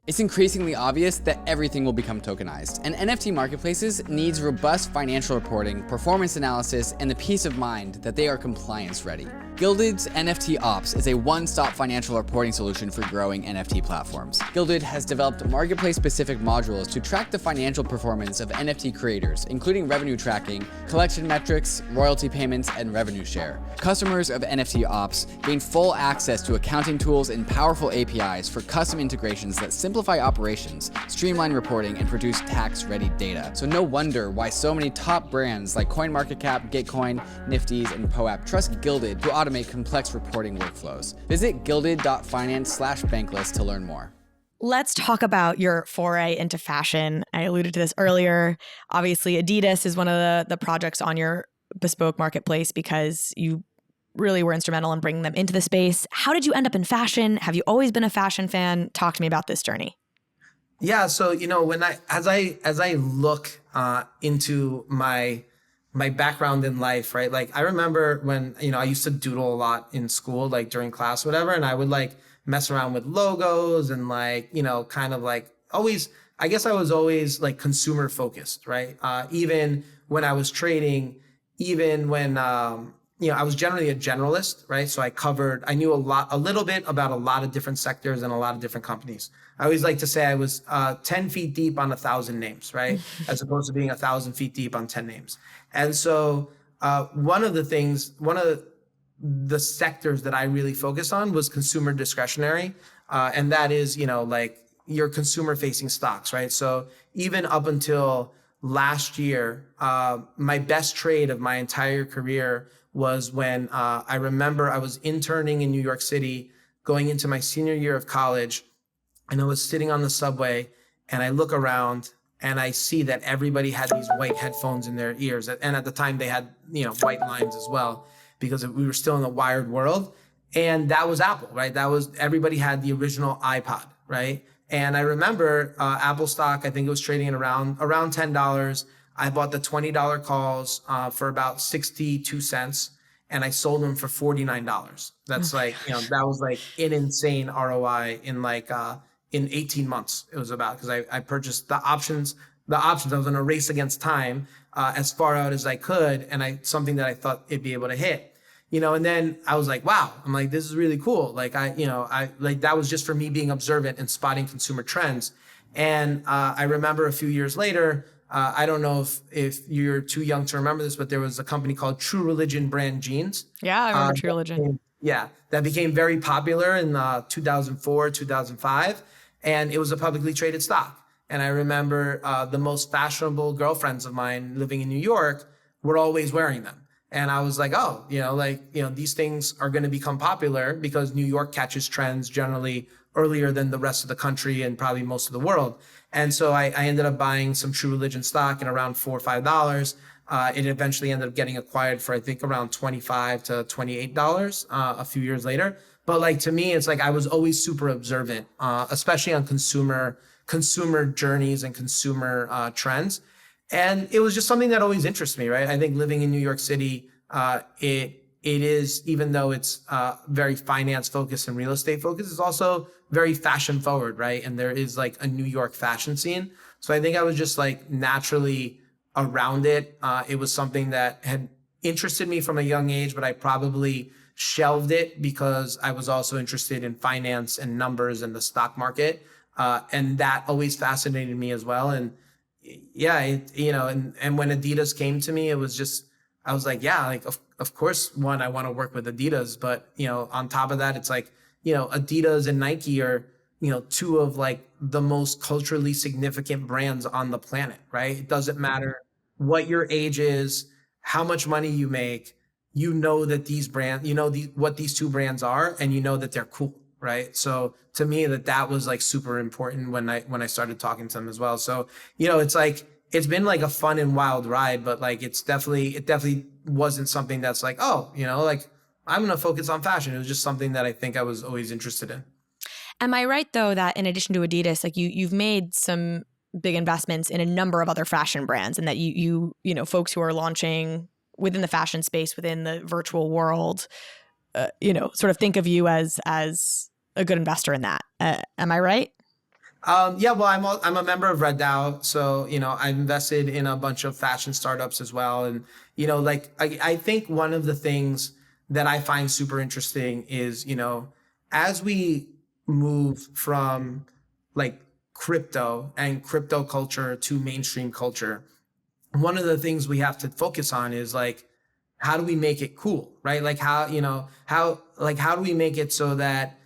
It's increasingly obvious that everything will become tokenized, and NFT marketplaces needs robust financial reporting, performance analysis, and the peace of mind that they are compliance ready. GILDED's NFT Ops is a one-stop financial reporting solution for growing NFT platforms. GILDED has developed marketplace-specific modules to track the financial performance of NFT creators, including revenue tracking, collection metrics, royalty payments, and revenue share. Customers of NFT Ops gain full access to accounting tools and powerful APIs for custom integrations that simplify operations, streamline reporting, and produce tax-ready data. So no wonder why so many top brands like CoinMarketCap, Gitcoin, Nifty's, and POAP trust GILDED to automate complex reporting workflows. Visit gilded.finance/bankless to learn more. Let's talk about your foray into fashion. I alluded to this earlier. Obviously, Adidas is one of the projects on your bespoke marketplace because you really were instrumental in bringing them into the space. How did you end up in fashion? Have you always been a fashion fan? Talk to me about this journey. Yeah, so when as I look into my background in life, right? Like I remember when I used to doodle a lot in school, like during class, whatever, and I would like mess around with logos and kind of like always. I guess I was always like consumer focused, right? Even when I was trading, even when I was generally a generalist, right? So I knew a little bit about a lot of different sectors and a lot of different companies. I always like to say I was 10 feet deep on 1,000 names, right? As opposed to being 1,000 feet deep on 10 names. And so one of the sectors that I really focused on was consumer discretionary. And that is, like your consumer facing stocks, right? So even up until last year, my best trade of my entire career was when I remember I was interning in New York City, going into my senior year of college, and I was sitting on the subway, and I look around and I see that everybody had these white headphones in their ears, and at the time they had white lines as well because we were still in the wired world, and that was Apple, right? Everybody had the original iPod, right? And I remember Apple stock, I think it was trading at around $10. I bought the $20 calls for about 62 cents, and I sold them for $49. That's that was like an insane ROI in 18 months. It was about, because I purchased the options. I was in a race against time as far out as I could, and something that I thought it'd be able to hit. And then I was like, wow, I'm like, this is really cool. Like that was just for me being observant and spotting consumer trends. And I remember a few years later, I don't know if you're too young to remember this, but there was a company called True Religion brand jeans. Yeah, I remember True Religion. That became very popular in 2004, 2005. And it was a publicly traded stock. And I remember the most fashionable girlfriends of mine living in New York were always wearing them. And I was like, oh, these things are going to become popular because New York catches trends generally earlier than the rest of the country and probably most of the world. And so I ended up buying some True Religion stock at around $4 or $5. It eventually ended up getting acquired for, I think, around $25 to $28 a few years later. But to me, it's like I was always super observant, especially on consumer journeys and consumer trends. And it was just something that always interests me, right? I think living in New York City, it is, even though it's very finance focused and real estate focused, it's also very fashion forward, right? And there is a New York fashion scene. So I think I was just naturally around it. It was something that had interested me from a young age, but I probably shelved it because I was also interested in finance and numbers and the stock market. And that always fascinated me as well. And yeah, and when Adidas came to me, it was just, I was like, yeah, like of course, one, I want to work with Adidas, but on top of that, it's like, Adidas and Nike are, two of like the most culturally significant brands on the planet, right? It doesn't matter what your age is, how much money you make, that these brands, what these two brands are, and that they're cool, right? So to me, that was like super important when I started talking to them as well. So, it's like, it's been like a fun and wild ride, but like it definitely wasn't something that's like, oh, like I'm going to focus on fashion. It was just something that I think I was always interested in. Am I right though that in addition to Adidas, like you've made some big investments in a number of other fashion brands, and that you folks who are launching within the fashion space, within the virtual world, sort of think of you as a good investor in that. Am I right? Yeah, well, I'm a member of Red DAO, so I've invested in a bunch of fashion startups as well, and like I think one of the things that I find super interesting is as we move from like crypto and crypto culture to mainstream culture, one of the things we have to focus on is like, how do we make it cool, right? Like how do we make it so that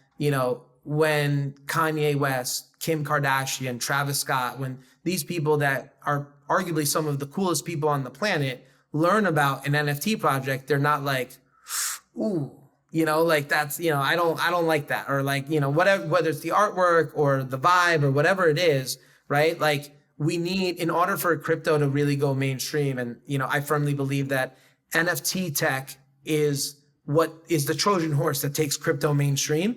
when Kanye West, Kim Kardashian, Travis Scott, when these people that are arguably some of the coolest people on the planet learn about an NFT project, they're not like, ooh, like that's, I don't like that. Or like, whatever, whether it's the artwork or the vibe or whatever it is, right? Like we need, in order for crypto to really go mainstream, and, I firmly believe that NFT tech is what is the Trojan horse that takes crypto mainstream.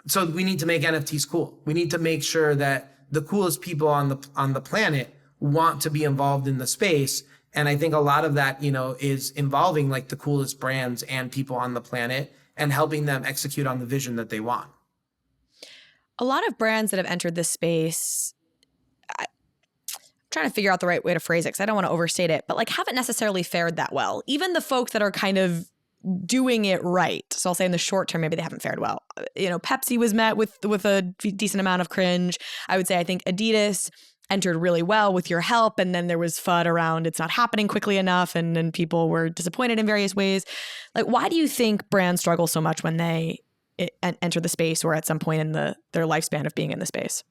So we need to make NFTs cool. We need to make sure that the coolest people on the planet want to be involved in the space. And I think a lot of that, is involving like the coolest brands and people on the planet and helping them execute on the vision that they want. A lot of brands that have entered this space, I'm trying to figure out the right way to phrase it because I don't want to overstate it, but like haven't necessarily fared that well. Even the folks that are kind of doing it right. So I'll say in the short term, maybe they haven't fared well. Pepsi was met with a decent amount of cringe. I would say I think Adidas entered really well with your help, and then there was FUD around it's not happening quickly enough, and then people were disappointed in various ways. Like, why do you think brands struggle so much when they enter the space or at some point in their lifespan of being in the space?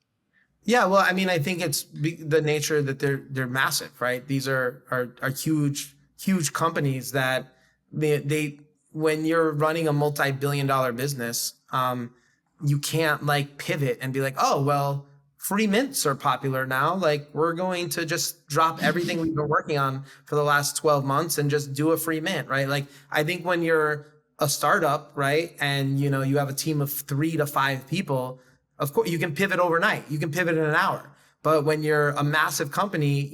Yeah, well, I mean, I think it's the nature that they're massive, right? These are huge companies that they when you're running a multi-billion-dollar business, you can't like pivot and be like, oh, well, free mints are popular now. Like we're going to just drop everything we've been working on for the last 12 months and just do a free mint, right? Like I think when you're a startup, right, and you have a team of 3 to 5 people, of course you can pivot overnight. You can pivot in an hour. But when you're a massive company,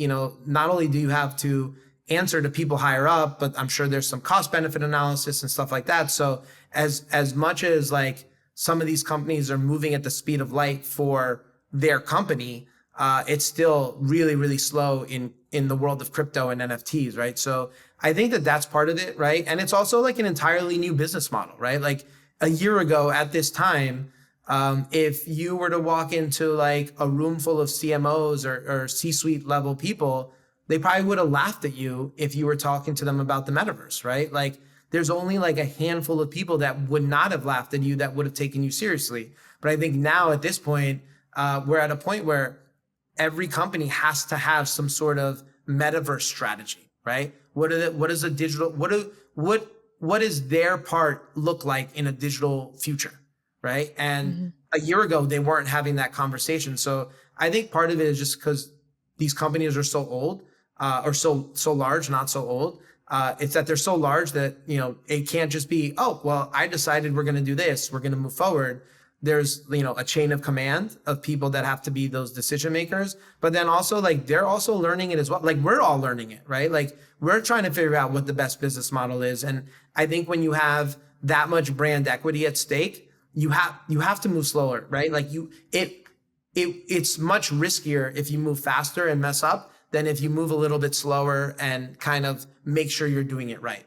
not only do you have to answer to people higher up, but I'm sure there's some cost benefit analysis and stuff like that. So as much as like some of these companies are moving at the speed of light for their company, it's still really, really slow in the world of crypto and NFTs, right? So I think that that's part of it, right? And it's also like an entirely new business model, right? Like a year ago at this time, if you were to walk into like a room full of CMOs or C-suite level people, they probably would have laughed at you if you were talking to them about the metaverse, right? Like there's only like a handful of people that would not have laughed at you, that would have taken you seriously. But I think now at this point, we're at a point where every company has to have some sort of metaverse strategy, right? What does their part look like in a digital future, right? And a year ago, they weren't having that conversation. So I think part of it is just because these companies are so old, or so large, not so old. It's that they're so large that, it can't just be, oh, well, I decided we're going to do this, we're going to move forward. There's, a chain of command of people that have to be those decision makers. But then also like, they're also learning it as well. Like we're all learning it, right? Like we're trying to figure out what the best business model is. And I think when you have that much brand equity at stake, you have to move slower, right? Like it's much riskier if you move faster and mess up than if you move a little bit slower and kind of make sure you're doing it right.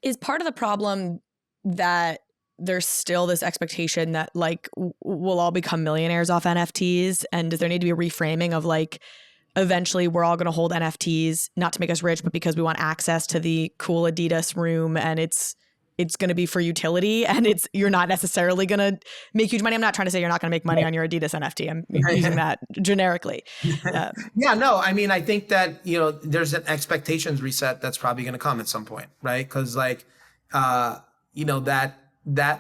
Is part of the problem that there's still this expectation that like we'll all become millionaires off NFTs? And does there need to be a reframing of like, eventually we're all going to hold NFTs, not to make us rich, but because we want access to the cool Adidas room, and it's going to be for utility, and you're not necessarily going to make huge money. I'm not trying to say you're not going to make money on your Adidas NFT. I'm using that generically. Yeah, no, I mean, I think that, there's an expectations reset that's probably going to come at some point, right? Because like, that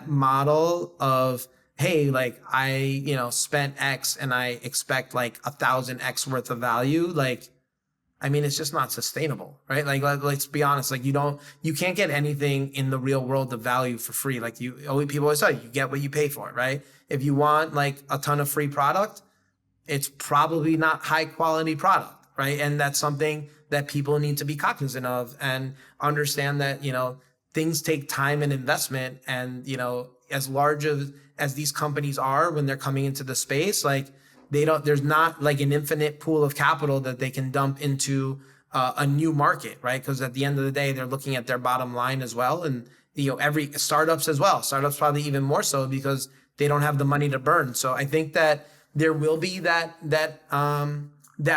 model of, hey, like I, spent X and I expect like 1,000X worth of value. Like, I mean, it's just not sustainable, right? Like, let's be honest. Like, you can't get anything in the real world of value for free. Like people always say, you get what you pay for, right? If you want like a ton of free product, it's probably not high quality product, right? And that's something that people need to be cognizant of and understand that, things take time and investment. And, as large as these companies are when they're coming into the space, like there's not like an infinite pool of capital that they can dump into a new market, right? Because at the end of the day, they're looking at their bottom line as well. And, every startups as well, startups probably even more so because they don't have the money to burn. So I think that there will be that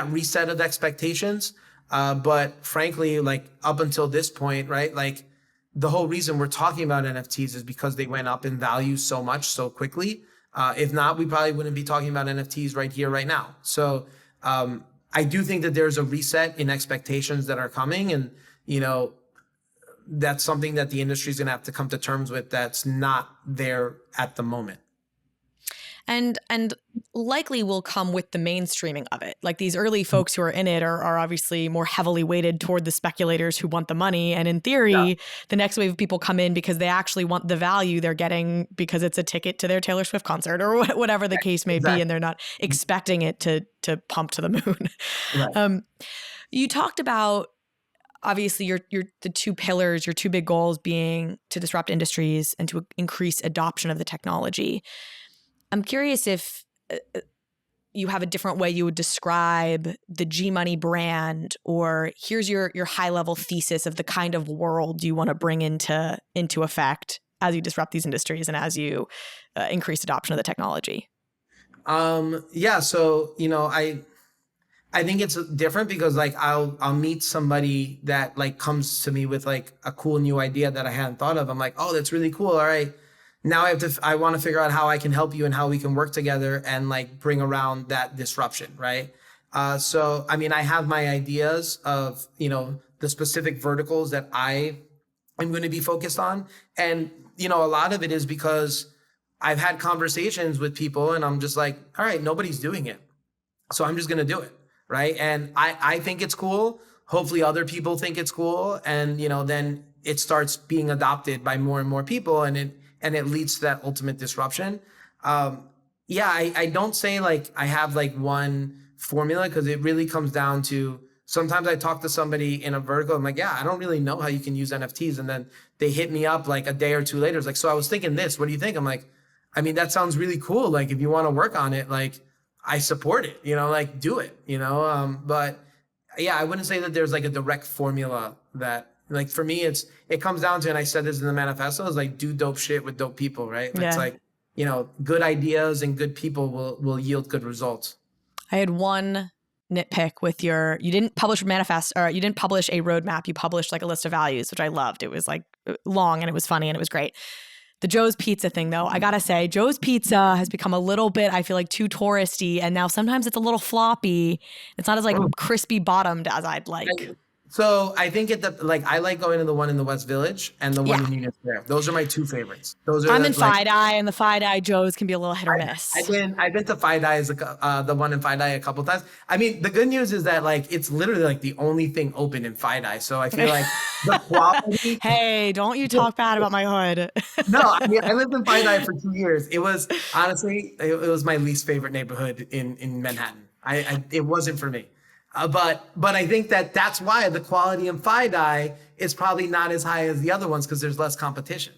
reset of expectations. But frankly, like up until this point, right? Like the whole reason we're talking about NFTs is because they went up in value so much so quickly. If not, we probably wouldn't be talking about NFTs right here, right now. So I do think that there's a reset in expectations that are coming. And, that's something that the industry is going to have to come to terms with that's not there at the moment. And likely will come with the mainstreaming of it. Like these early folks who are in it are obviously more heavily weighted toward the speculators who want the money. And in theory, the next wave of people come in because they actually want the value they're getting because it's a ticket to their Taylor Swift concert or whatever the case may be. And they're not expecting it to pump to the moon. Right. You talked about, obviously, your the two pillars, your two big goals being to disrupt industries and to increase adoption of the technology. I'm curious if you have a different way you would describe the Gmoney brand, or here's your high level thesis of the kind of world you want to bring into effect as you disrupt these industries and as you increase adoption of the technology. Yeah. So, I think it's different because like I'll meet somebody that like comes to me with like a cool new idea that I hadn't thought of. I'm like, oh, that's really cool. All right. Now I want to figure out how I can help you and how we can work together and like bring around that disruption, right? So, I mean, I have my ideas of, the specific verticals that I am going to be focused on. And, a lot of it is because I've had conversations with people and I'm just like, all right, nobody's doing it. So I'm just going to do it, right? And I think it's cool. Hopefully other people think it's cool. And, then it starts being adopted by more and more people and it leads to that ultimate disruption. I don't say like I have like one formula because it really comes down to sometimes I talk to somebody in a vertical. I'm like, yeah, I don't really know how you can use NFTs. And then they hit me up like a day or two later. It's like, so I was thinking this, what do you think? I'm like, I mean, that sounds really cool. Like if you want to work on it, like I support it, like do it, but yeah, I wouldn't say that there's like a direct formula that, like for me, it comes down to, and I said this in the manifesto, is like do dope shit with dope people, right? Yeah. It's like, good ideas and good people will yield good results. I had one nitpick with you didn't publish a manifest, or you didn't publish a roadmap. You published like a list of values, which I loved. It was like long and it was funny and it was great. The Joe's Pizza thing though, I gotta say, Joe's Pizza has become a little bit, I feel like, too touristy, and now sometimes it's a little floppy. It's not as like crispy bottomed as I'd like. So I think I like going to the one in the West Village and the one in Union Square. Those are my two favorites. I'm in FiDi, and the FiDi Joe's can be a little hit or miss. I've been to FiDi, the one in FiDi a couple times. I mean, the good news is that like it's literally like the only thing open in FiDi. So I feel like the quality. Hey, don't you talk bad about my hood. No, I mean, I lived in FiDi for 2 years. It was honestly, it was my least favorite neighborhood in Manhattan. It wasn't for me. But I think that's why the quality in FiDi is probably not as high as the other ones because there's less competition.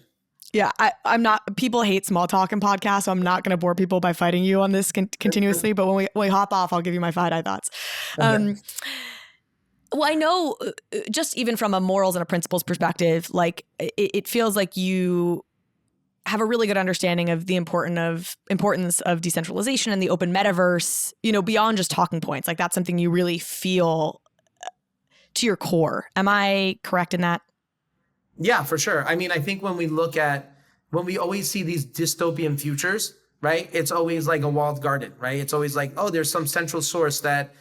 Yeah, I'm not. People hate small talk in podcasts, so I'm not going to bore people by fighting you on this continuously. But when we hop off, I'll give you my FiDi thoughts. Okay. Well, I know, just even from a morals and a principles perspective, like it feels like you have a really good understanding of the importance of decentralization and the open metaverse, beyond just talking points. Like that's something you really feel to your core. Am I correct in that? Yeah, for sure. I mean, I think when we always see these dystopian futures, right? It's always like a walled garden, right? It's always like, oh, there's some central source that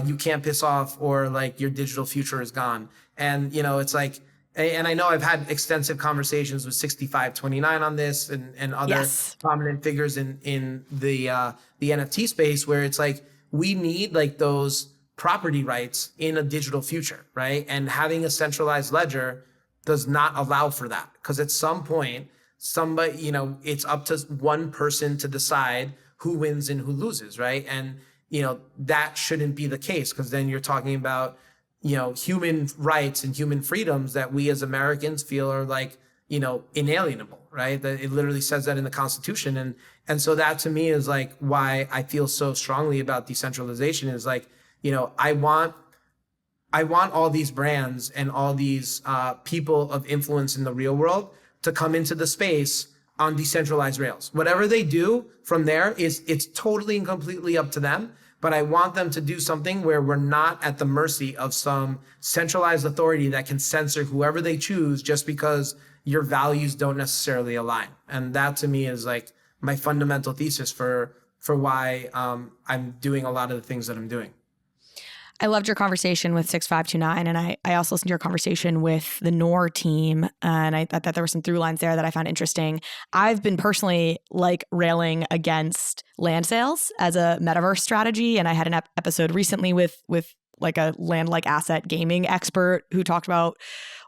you can't piss off, or like your digital future is gone. And, it's like, and I know I've had extensive conversations with 6529 on this and other Yes. prominent figures in the NFT space, where it's like, we need like those property rights in a digital future, right? And having a centralized ledger does not allow for that, because at some point, somebody, it's up to one person to decide who wins and who loses, right? And, that shouldn't be the case, because then you're talking about, human rights and human freedoms that we as Americans feel are like, inalienable, right? That it literally says that in the Constitution. And so that to me is like why I feel so strongly about decentralization, is like, I want all these brands and all these people of influence in the real world to come into the space on decentralized rails. Whatever they do from there it's totally and completely up to them. But I want them to do something where we're not at the mercy of some centralized authority that can censor whoever they choose just because your values don't necessarily align. And that to me is like my fundamental thesis for why I'm doing a lot of the things that I'm doing. I loved your conversation with 6529, and I also listened to your conversation with the NOR team, and I thought that there were some through lines there that I found interesting. I've been personally like railing against land sales as a metaverse strategy, and I had an episode recently with like a land-like asset gaming expert who talked about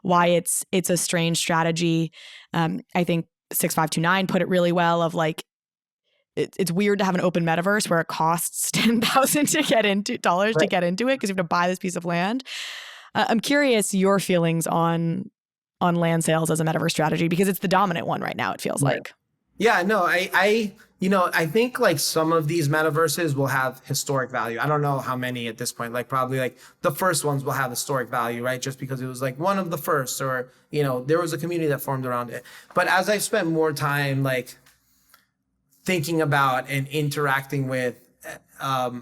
why it's a strange strategy. I think 6529 put it really well of like, it's weird to have an open metaverse where it costs $10,000 to get into to get into it, because you have to buy this piece of land. I'm curious your feelings on land sales as a metaverse strategy, because it's the dominant one right now, it feels like. Yeah, no, I think like some of these metaverses will have historic value. I don't know how many at this point, like probably like the first ones will have historic value, right? Just because it was like one of the first, or, there was a community that formed around it. But as I spent more time, like thinking about and interacting with, the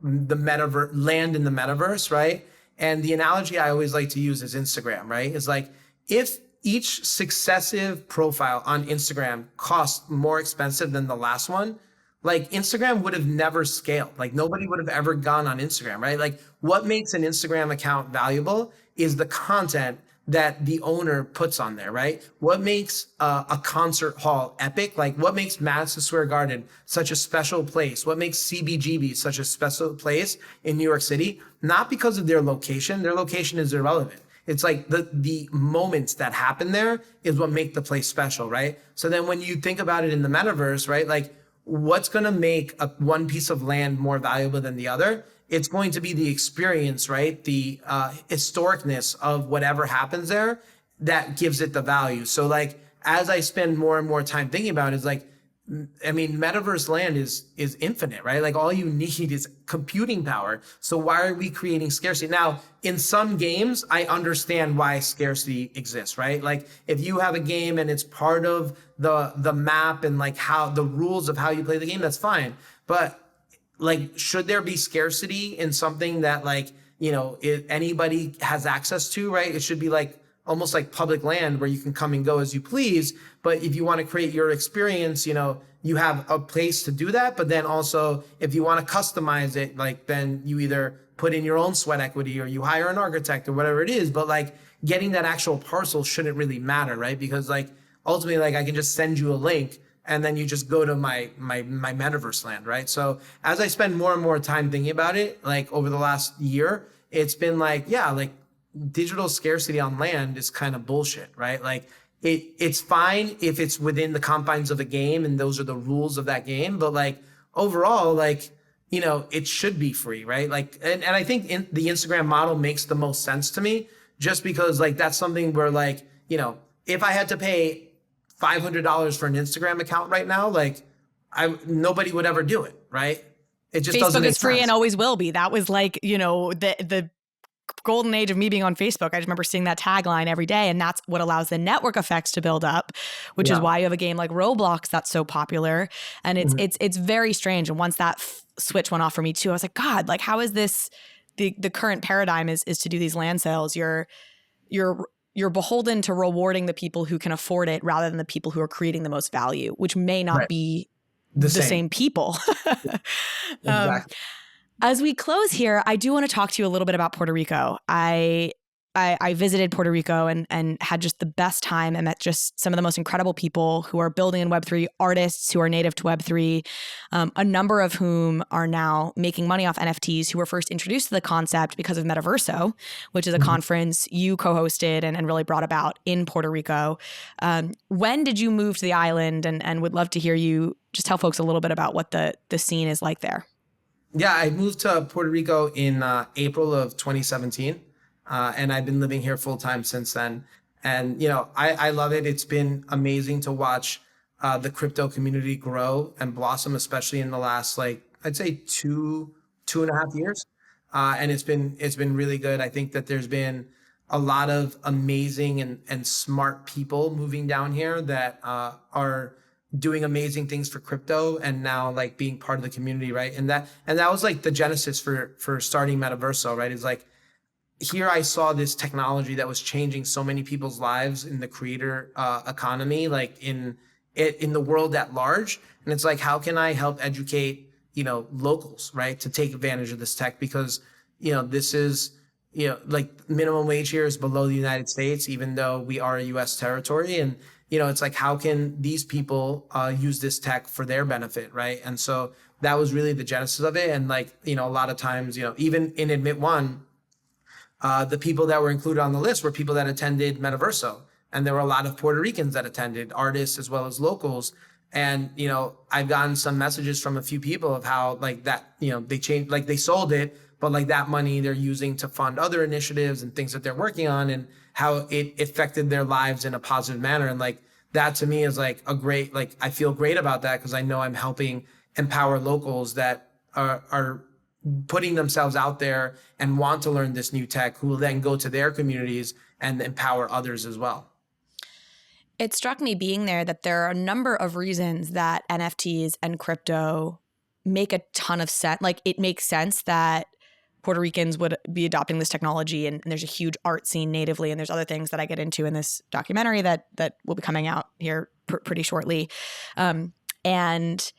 metaverse, land in the metaverse, right? And the analogy I always like to use is Instagram, right? It's like, if each successive profile on Instagram costs more expensive than the last one, like Instagram would have never scaled. Like nobody would have ever gone on Instagram, right? Like what makes an Instagram account valuable is the content that the owner puts on there, right? What makes a concert hall epic? Like what makes Madison Square Garden such a special place? What makes CBGB such a special place in New York City? Not because of their location. Their location is irrelevant. It's like the moments that happen there is what make the place special, right? So then when you think about it in the metaverse, right? Like what's going to make one piece of land more valuable than the other? It's going to be the experience, right? The historicness of whatever happens there that gives it the value. So like, as I spend more and more time thinking about it, it's like, I mean, metaverse land is infinite, right? Like all you need is computing power. So why are we creating scarcity? Now, in some games, I understand why scarcity exists, right? Like if you have a game and it's part of the map and like how the rules of how you play the game, that's fine. But like, should there be scarcity in something that like, if anybody has access to, right? It should be like almost like public land where you can come and go as you please. But if you want to create your experience, you have a place to do that. But then also if you want to customize it, like then you either put in your own sweat equity or you hire an architect or whatever it is. But like getting that actual parcel shouldn't really matter, right? Because like ultimately, like I can just send you a link and then you just go to my metaverse land, right? So as I spend more and more time thinking about it, like over the last year, it's been like, yeah, like digital scarcity on land is kind of bullshit, right? Like it's fine if it's within the confines of a game and those are the rules of that game, but like overall, like, it should be free, right? Like, and I think the Instagram model makes the most sense to me, just because like that's something where like, if I had to pay $500 for an Instagram account right now, like nobody would ever do it, right? It just doesn't Facebook make is free sense. and always will be. That was like, the golden age of me being on Facebook, I just remember seeing that tagline every day. And that's what allows the network effects to build up, which is why you have a game like Roblox that's so popular. And it's very strange. And once that switch went off for me too, I was like, God, like, how is this, the current paradigm is to do these land sales. You're beholden to rewarding the people who can afford it rather than the people who are creating the most value, which may not be the same people. Exactly. As we close here, I do want to talk to you a little bit about Puerto Rico. I visited Puerto Rico and had just the best time. I met just some of the most incredible people who are building in Web3, artists who are native to Web3, a number of whom are now making money off NFTs, who were first introduced to the concept because of Metaverso, which is a conference you co-hosted and really brought about in Puerto Rico. When did you move to the island? And would love to hear you just tell folks a little bit about what the scene is like there. Yeah, I moved to Puerto Rico in April of 2017, and I've been living here full time since then. And, I love it. It's been amazing to watch the crypto community grow and blossom, especially in the last, I'd say two and a half years. And it's been really good. I think that there's been a lot of amazing and smart people moving down here that are doing amazing things for crypto and now being part of the community, right? And that was the genesis for starting Metaverso, right? It's here I saw this technology that was changing so many people's lives in the creator economy, in the world at large. And it's how can I help educate, locals, right, to take advantage of this tech? Because, this is, minimum wage here is below the United States, even though we are a US territory. And, it's how can these people use this tech for their benefit, right? And so that was really the genesis of it. And a lot of times, even in Admit One, the people that were included on the list were people that attended Metaverso. And there were a lot of Puerto Ricans that attended, artists as well as locals. And, I've gotten some messages from a few people of how that, they changed, they sold it, but that money they're using to fund other initiatives and things that they're working on and how it affected their lives in a positive manner. And that to me is a great, I feel great about that because I know I'm helping empower locals that are putting themselves out there and want to learn this new tech, who will then go to their communities and empower others as well. It struck me being there that there are a number of reasons that NFTs and crypto make a ton of sense. It makes sense that Puerto Ricans would be adopting this technology, and there's a huge art scene natively, and there's other things that I get into in this documentary that will be coming out here pretty shortly. And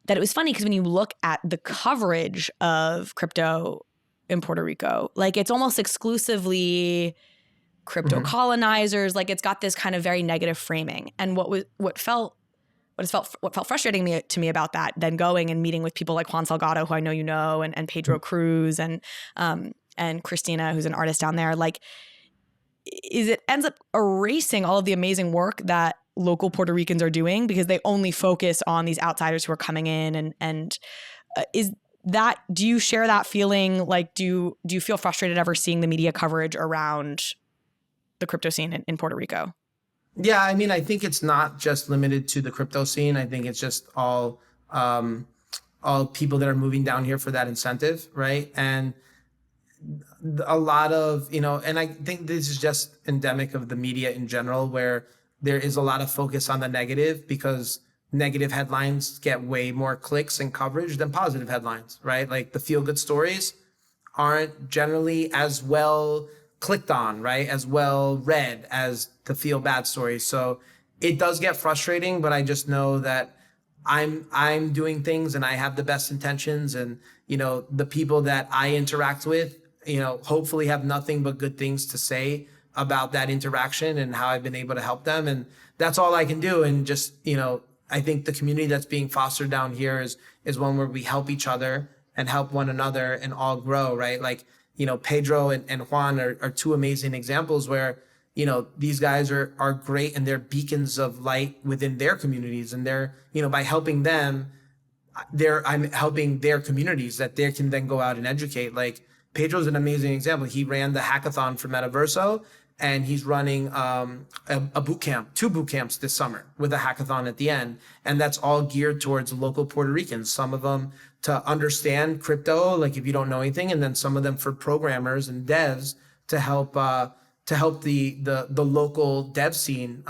that it was funny because when you look at the coverage of crypto in Puerto Rico, it's almost exclusively crypto colonizers. It's got this kind of very negative framing. And what felt frustrating to me about that, then going and meeting with people like Juan Salgado, who I know you know, and Pedro Cruz and Christina, who's an artist down there, is it ends up erasing all of the amazing work that local Puerto Ricans are doing because they only focus on these outsiders who are coming in. And do you share that feeling? Do you feel frustrated ever seeing the media coverage around the crypto scene in Puerto Rico? Yeah, I mean, I think it's not just limited to the crypto scene. I think it's just all people that are moving down here for that incentive, right? And a lot of, and I think this is just endemic of the media in general, where there is a lot of focus on the negative because negative headlines get way more clicks and coverage than positive headlines, right? The feel-good stories aren't generally as well clicked on, right? As well read as the feel bad stories. So it does get frustrating, but I just know that I'm doing things and I have the best intentions, and the people that I interact with, hopefully have nothing but good things to say about that interaction and how I've been able to help them. And that's all I can do. And just, I think the community that's being fostered down here is one where we help each other and help one another and all grow, right? Pedro and Juan are two amazing examples where, these guys are great and they're beacons of light within their communities. And they're, by helping them, I'm helping their communities that they can then go out and educate. Pedro's an amazing example. He ran the hackathon for Metaverso, and he's running a boot camp, 2 boot camps this summer with a hackathon at the end. And that's all geared towards local Puerto Ricans, some of them to understand crypto, like if you don't know anything, and then some of them for programmers and devs to help the local dev scene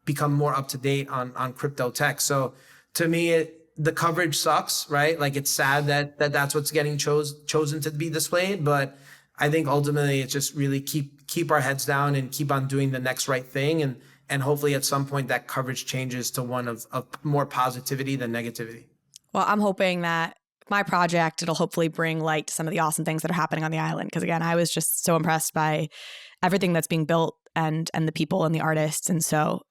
become more up to date on crypto tech. So to me, the coverage sucks, right? Like it's sad that that's what's getting chosen to be displayed, but I think ultimately it's just really keep our heads down and keep on doing the next right thing, and hopefully at some point that coverage changes to one of more positivity than negativity. Well, I'm hoping that my project, it'll hopefully bring light to some of the awesome things that are happening on the island. Because again, I was just so impressed by everything that's being built and the people and the artists. And so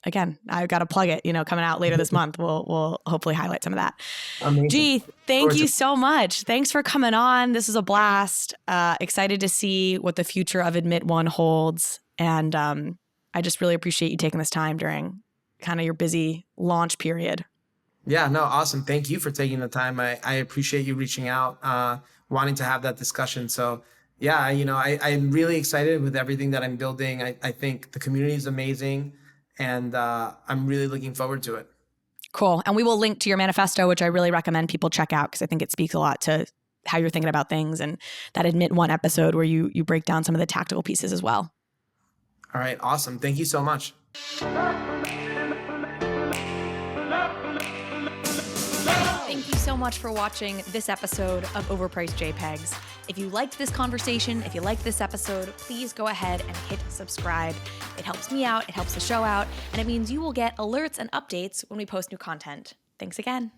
again, I've got to plug it, coming out later this month. We'll hopefully highlight some of that. Amazing. G, thank you so much. Thanks for coming on. This is a blast. Excited to see what the future of Admit One holds. And I just really appreciate you taking this time during kind of your busy launch period. Yeah, no, awesome. Thank you for taking the time. I appreciate you reaching out, wanting to have that discussion. So yeah, I'm really excited with everything that I'm building. I think the community is amazing, and I'm really looking forward to it. Cool. And we will link to your manifesto, which I really recommend people check out because I think it speaks a lot to how you're thinking about things, and that Admit One episode where you break down some of the tactical pieces as well. All right, awesome. Thank you so much. Thank you so much for watching this episode of Overpriced JPEGs. If you liked this conversation, if you liked this episode, please go ahead and hit subscribe. It helps me out, it helps the show out, and it means you will get alerts and updates when we post new content. Thanks again.